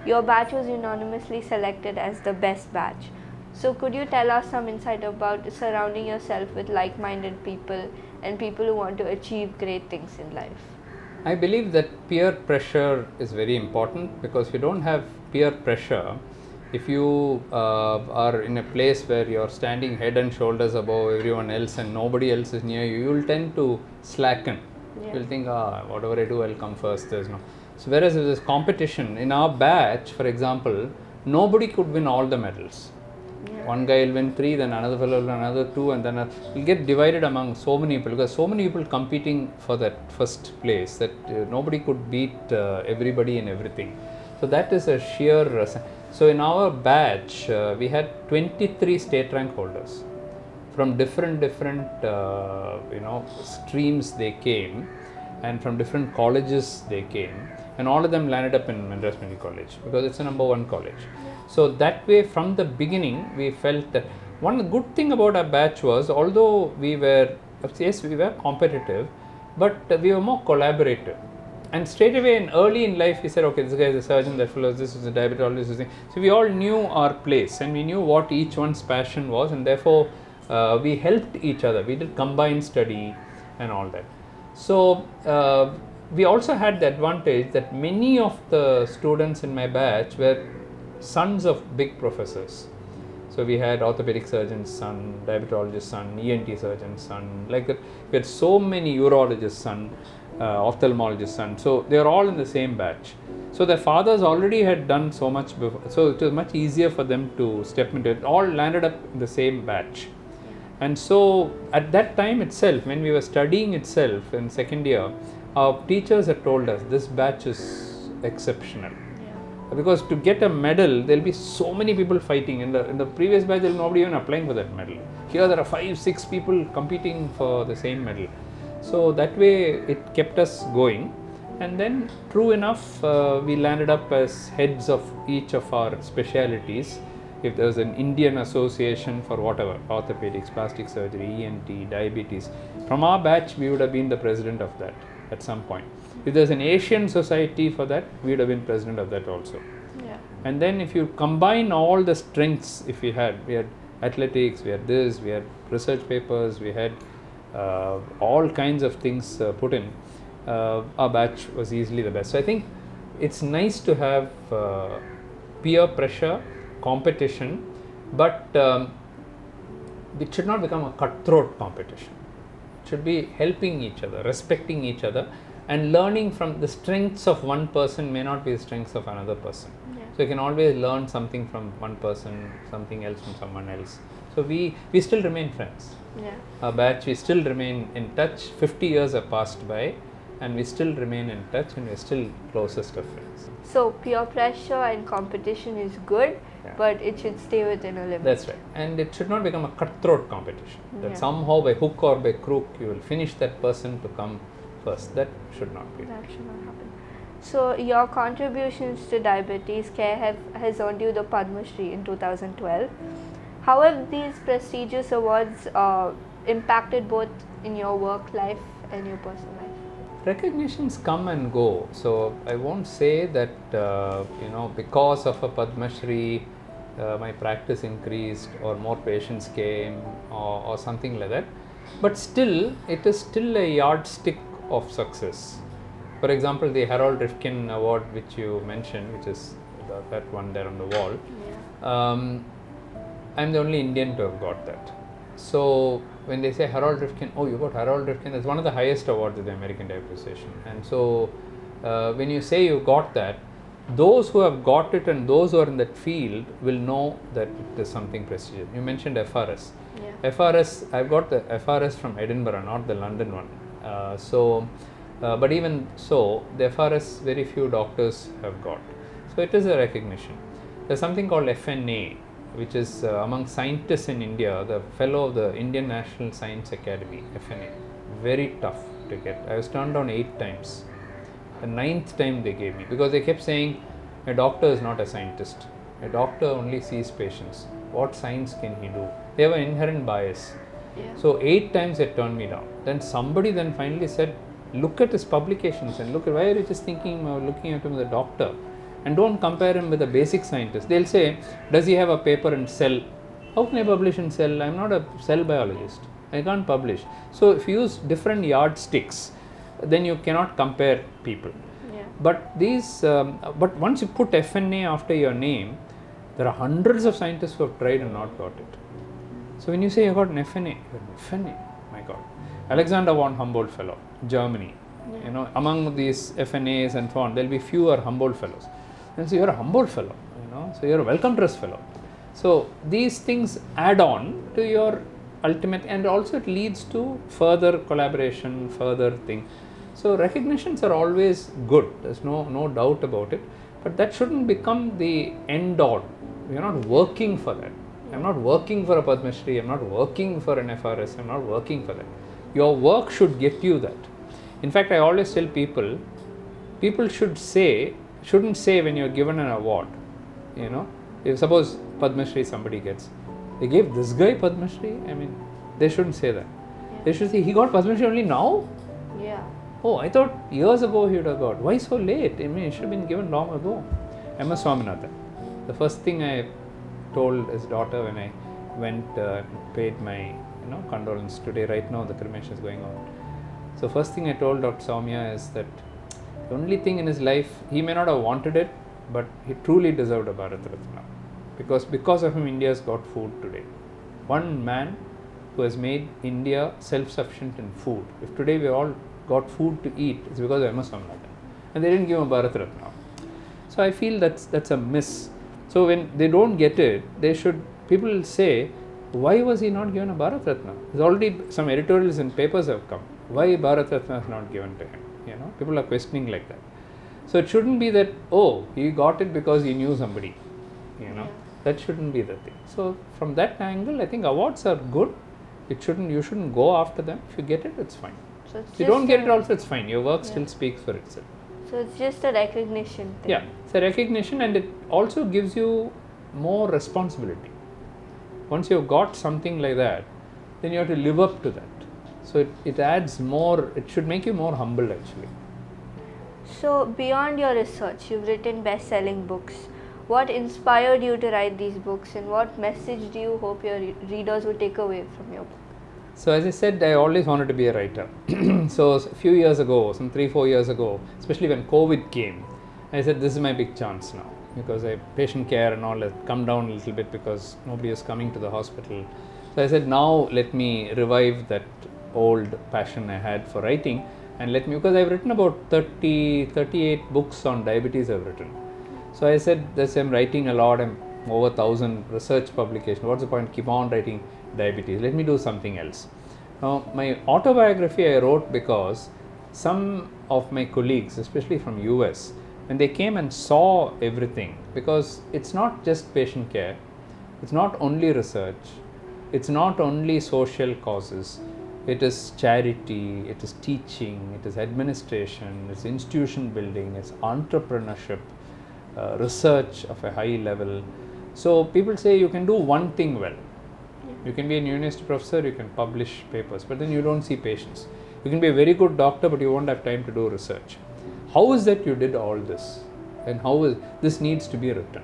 your batch was unanimously selected as the best batch. So could you tell us some insight about surrounding yourself with like-minded people and people who want to achieve great things in life? I believe that peer pressure is very important because if you don't have peer pressure, if you are in a place where you're standing head and shoulders above everyone else and nobody else is near you, you will tend to slacken. Yeah. You'll think, whatever I do, I'll come first. There's no. So whereas if there's competition, in our batch, for example, nobody could win all the medals. Yeah. One guy will win 3, then another fellow will win another 2, and then it'll get divided among so many people because so many people competing for that first place that nobody could beat everybody in everything. So that is a sheer. So in our batch, we had 23 state rank holders from different streams they came, and from different colleges they came, and all of them landed up in Madras Medical College because it's a number one college. So that way, from the beginning, we felt that one good thing about our batch was, although we were competitive, but we were more collaborative. And straight away, early in life, we said, okay, this guy is a surgeon, that fellow, this is a diabetologist. So we all knew our place and we knew what each one's passion was, and therefore we helped each other. We did combined study and all that. So we also had the advantage that many of the students in my batch were sons of big professors. So we had orthopedic surgeon's son, diabetologist's son, ENT surgeon's son, like that. We had so many urologist's son, ophthalmologist's son. So they are all in the same batch. So their fathers already had done so much before. So it was much easier for them to step into it. All landed up in the same batch. And so at that time itself, when we were studying itself in second year, our teachers had told us this batch is exceptional. Because to get a medal, there will be so many people fighting. In the previous batch, there will nobody even applying for that medal. Here there are 5-6 people competing for the same medal. So that way it kept us going. And then true enough, we landed up as heads of each of our specialities. If there was an Indian association for whatever, orthopedics, plastic surgery, ENT, diabetes, from our batch we would have been the president of that at some point. If there's an Asian society for that, we would have been president of that also. Yeah. And then if you combine all the strengths, if we had athletics, we had this, we had research papers, we had all kinds of things put in, our batch was easily the best. So I think it's nice to have peer pressure, competition, but it should not become a cutthroat competition. It should be helping each other, respecting each other, and learning from the strengths of one person may not be the strengths of another person. Yeah. So you can always learn something from one person, something else from someone else. So we still remain friends. Yeah. Our batch, we still remain in touch. 50 years have passed by and we still remain in touch and we're still closest of friends. So peer pressure and competition is good, but it should stay within a limit. That's right. And it should not become a cutthroat competition. That Yeah. somehow by hook or by crook you will finish that person to come first. That should not be. That should not happen. So your contributions to diabetes care has earned you the Padma Shri in 2012. How have these prestigious awards impacted both in your work life and your personal life? Recognitions come and go. So I won't say that because of a Padma Shri my practice increased or more patients came or something like that. But still, it is still a yardstick of success. For example, the Harold Rifkin Award, which you mentioned, which is that one there on the wall. Yeah. I'm the only Indian to have got that. So when they say Harold Rifkin, oh, you got Harold Rifkin, that's one of the highest awards of the American Diabetes Association. And so when you say you got that, those who have got it and those who are in that field will know that it is something prestigious. You mentioned FRS. Yeah. FRS, I've got the FRS from Edinburgh, not the London one. But even so, the FRS very few doctors have got. So it is a recognition. There's something called FNA, which is among scientists in India, the fellow of the Indian National Science Academy, FNA. Very tough to get. I was turned down 8 times. The 9th time they gave me, because they kept saying, a doctor is not a scientist. A doctor only sees patients. What science can he do? They have an inherent bias. Yeah. So 8 times they turned me down. Then somebody then finally said, look at his publications and look at, why are you just thinking or looking at him as a doctor? And don't compare him with a basic scientist. They'll say, does he have a paper in Cell? How can I publish in Cell? I'm not a cell biologist. I can't publish. So if you use different yardsticks, then you cannot compare people. Yeah. But but once you put FNA after your name, there are hundreds of scientists who have tried and not got it. So when you say you got an FNA, FNA, my God. Alexander von Humboldt Fellow, Germany. Yeah. Among these FNAs and so on, there will be fewer Humboldt Fellows. And so you're a Humboldt Fellow, so you're a Wellcome Trust Fellow. So these things add on to your ultimate, and also it leads to further collaboration, further thing. So recognitions are always good. There's no doubt about it. But that shouldn't become the end all. You're not working for that. I'm not working for a Padma Shri. I'm not working for an FRS. I'm not working for that. Your work should get you that. In fact, I always tell people, people shouldn't say when you're given an award, if suppose Padma Shri somebody gets, they gave this guy Padma Shri, they shouldn't say that. Yeah. They should say, he got Padma Shri only now? Yeah. Oh, I thought years ago he would have got. Why so late? It should have been given long ago. M.S. Swaminathan. The first thing I told his daughter when I went paid my condolence today, right now the cremation is going on. So first thing I told Dr. Soumya is that the only thing in his life, he may not have wanted it, but he truly deserved a Bharat Ratna. Because of him, India has got food today. One man who has made India self-sufficient in food. If today we all got food to eat, it's because of M.S. Swaminathan. And they didn't give him a Bharat Ratna. So I feel that's a miss. So when they don't get it, people will say, why was he not given a Bharat Ratna? There's already some editorials and papers have come. Why Bharat Ratna is not given to him? People are questioning like that. So it shouldn't be that, he got it because he knew somebody. That shouldn't be the thing. So from that angle, I think awards are good. You shouldn't go after them. If you get it, it's fine. So if you don't get it also, it's fine. Your work still speaks for itself. So it's just a recognition thing. Yeah, it's a recognition, and it also gives you more responsibility. Once you've got something like that, then you have to live up to that. So it adds more, it should make you more humble actually. So beyond your research, you've written best-selling books. What inspired you to write these books, and what message do you hope your readers will take away from your book? So as I said, I always wanted to be a writer. So a few years ago, some 3-4 years ago, especially when COVID came, I said this is my big chance now, because patient care and all has come down a little bit because nobody is coming to the hospital. So I said, now let me revive that old passion I had for writing, and because I've written about 38 books on diabetes I've written. So I said, I'm writing a lot, I'm over 1,000 research publications. What's the point? Keep on writing diabetes. Let me do something else. Now, my autobiography I wrote because some of my colleagues, especially from US, when they came and saw everything, because it's not just patient care, it's not only research, it's not only social causes, it is charity, it is teaching, it is administration, it's institution building, it's entrepreneurship, research of a high level. So people say you can do one thing well. You can be a university professor, you can publish papers, but then you don't see patients. You can be a very good doctor, but you won't have time to do research. How is that you did all this? And how is this needs to be written?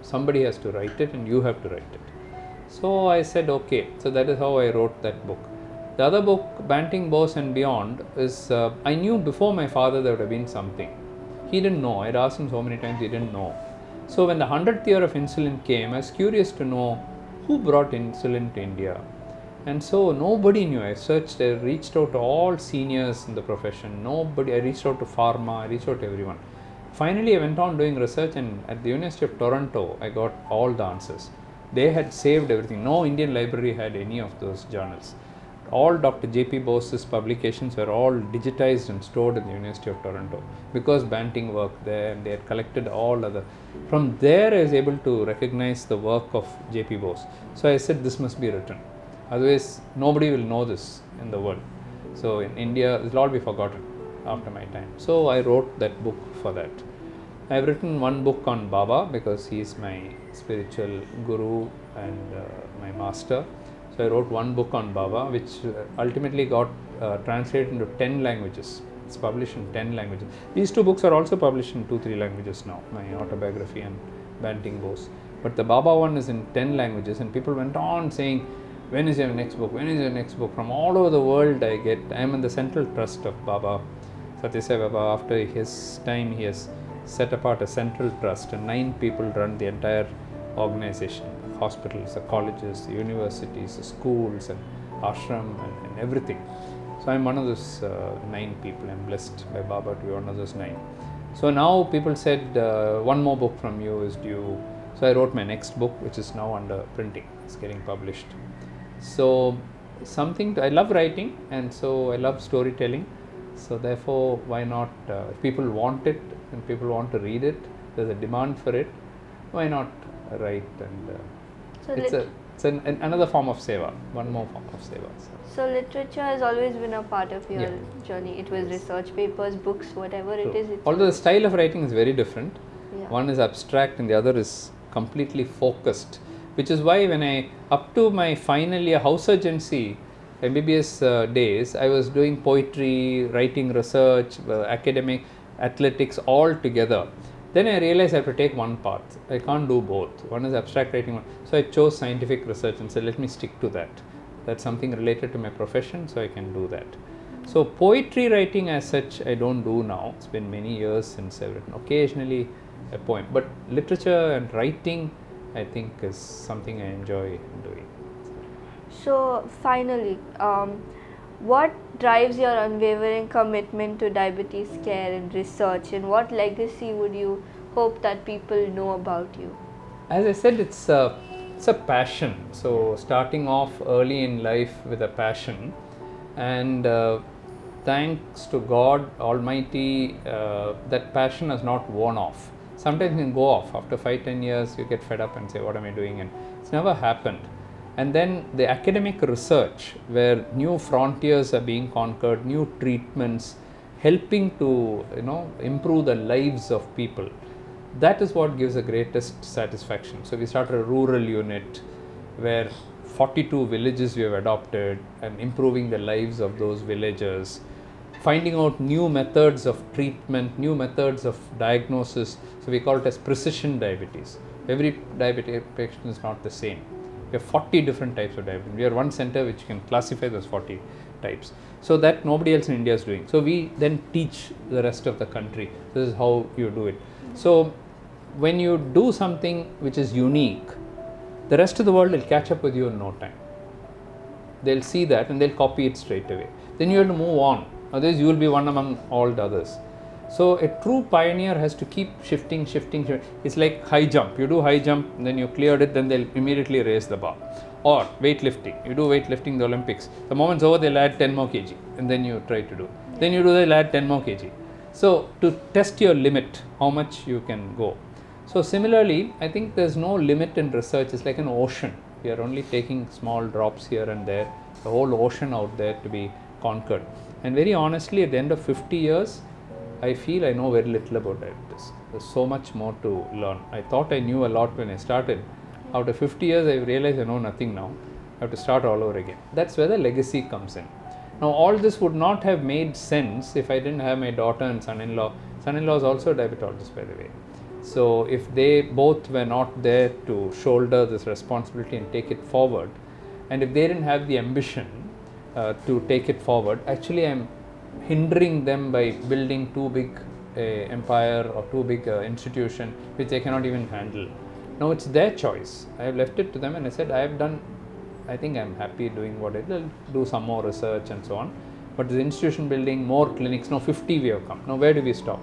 Somebody has to write it and you have to write it. So I said, okay. So that is how I wrote that book. The other book, Banting Boss and Beyond, is I knew before my father there would have been something. He didn't know. I'd asked him so many times, he didn't know. So when the 100th year of insulin came, I was curious to know who brought insulin to India. And so nobody knew. I searched, I reached out to all seniors in the profession. Nobody, I reached out to pharma, I reached out to everyone. Finally, I went on doing research, and at the University of Toronto, I got all the answers. They had saved everything. No Indian library had any of those journals. All Dr. J.P. Bose's publications were all digitized and stored in the University of Toronto because Banting worked there, and they had collected all other. From there, I was able to recognize the work of J.P. Bose. So I said, this must be written. Otherwise, nobody will know this in the world. So in India, it will all be forgotten after my time. So I wrote that book for that. I have written one book on Baba because he is my spiritual guru and my master. So I wrote one book on Baba, which ultimately got translated into 10 languages. It's published in 10 languages. These two books are also published in 2-3 languages now, my autobiography and Banting Bose. But the Baba one is in 10 languages, and people went on saying, when is your next book? When is your next book? From all over the world I am in the central trust of Baba. Sathya Sai Baba, after his time, he has set apart a central trust, and 9 people run the entire organization. Hospitals, the colleges, the universities, the schools, and ashram, and everything. So I'm one of those 9 people. I'm blessed by Baba to be one of those 9. So now people said, one more book from you is due. So I wrote my next book, which is now under printing. It's getting published. So I love writing, and so I love storytelling. So therefore, why not, if people want it and people want to read it, there's a demand for it, why not write? And So It's another form of seva, one more form of seva. So literature has always been a part of your Yeah. journey. It was Yes. research papers, books, whatever it True. is. It's Although the style of writing is very different. Yeah. One is abstract and the other is completely focused, which is why when I, up to my final year house surgency, MBBS days, I was doing poetry, writing research, academic, athletics all together. Then I realized I have to take one path. I can't do both. One is abstract writing. So I chose scientific research and said, let me stick to that. That's something related to my profession, so I can do that. So poetry writing as such, I don't do now. It's been many years since I've written occasionally a poem. But literature and writing, I think, is something I enjoy doing. So finally, what drives your unwavering commitment to diabetes care and research, and what legacy would you hope that people know about you? As I said, it's a passion. So starting off early in life with a passion, and thanks to God Almighty, that passion has not worn off. Sometimes it can go off after 5-10 years. You get fed up and say, "What am I doing?" And it's never happened. And then the academic research, where new frontiers are being conquered, new treatments, helping to improve the lives of people. That is what gives the greatest satisfaction. So we started a rural unit where 42 villages we have adopted and improving the lives of those villagers, finding out new methods of treatment, new methods of diagnosis. So we call it as precision diabetes. Every diabetic patient is not the same. We have 40 different types of diabetes. We are one center which can classify those 40 types. So that nobody else in India is doing. So we then teach the rest of the country. This is how you do it. So when you do something which is unique, the rest of the world will catch up with you in no time. They'll see that and they'll copy it straight away. Then you have to move on. Otherwise, you will be one among all the others. So a true pioneer has to keep shifting. It's like high jump. You do high jump, then you cleared it, then they'll immediately raise the bar. Or weightlifting. You do weightlifting in the Olympics. The moment's over, they'll add 10 more kg, and then you try to do. Then you do, they'll add 10 more kg. So to test your limit, how much you can go. So similarly, I think there's no limit in research. It's like an ocean. We are only taking small drops here and there. The whole ocean out there to be conquered. And very honestly, at the end of 50 years, I feel I know very little about diabetes. There's so much more to learn. I thought I knew a lot when I started. After 50 years, I realized I know nothing now. I have to start all over again. That's where the legacy comes in. Now, all this would not have made sense if I didn't have my daughter and son-in-law. Son-in-law is also a diabetologist, by the way. So, if they both were not there to shoulder this responsibility and take it forward, and if they didn't have the ambition to take it forward, actually I'm hindering them by building too big empire or too big institution which they cannot even handle. Now it's their choice. I have left it to them and I said I think I'm happy doing what I did. Do some more research and so on. But the institution building, more clinics, now 50 we have come. Now where do we stop?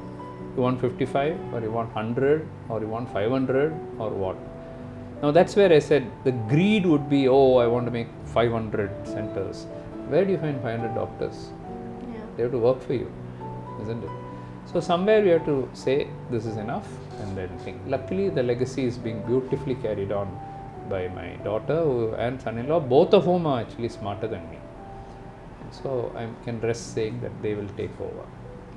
You want 55 or you want 100 or you want 500 or what? Now that's where I said the greed would be, oh, I want to make 500 centers. Where do you find 500 doctors? Yeah. They have to work for you, isn't it? So somewhere we have to say this is enough and then think. Luckily the legacy is being beautifully carried on by my daughter and son-in-law, both of whom are actually smarter than me. So I can rest saying that they will take over.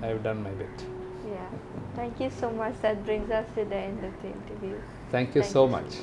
I have done my bit. Yeah. Thank you so much. That brings us to the end of the interview. Thank you so much.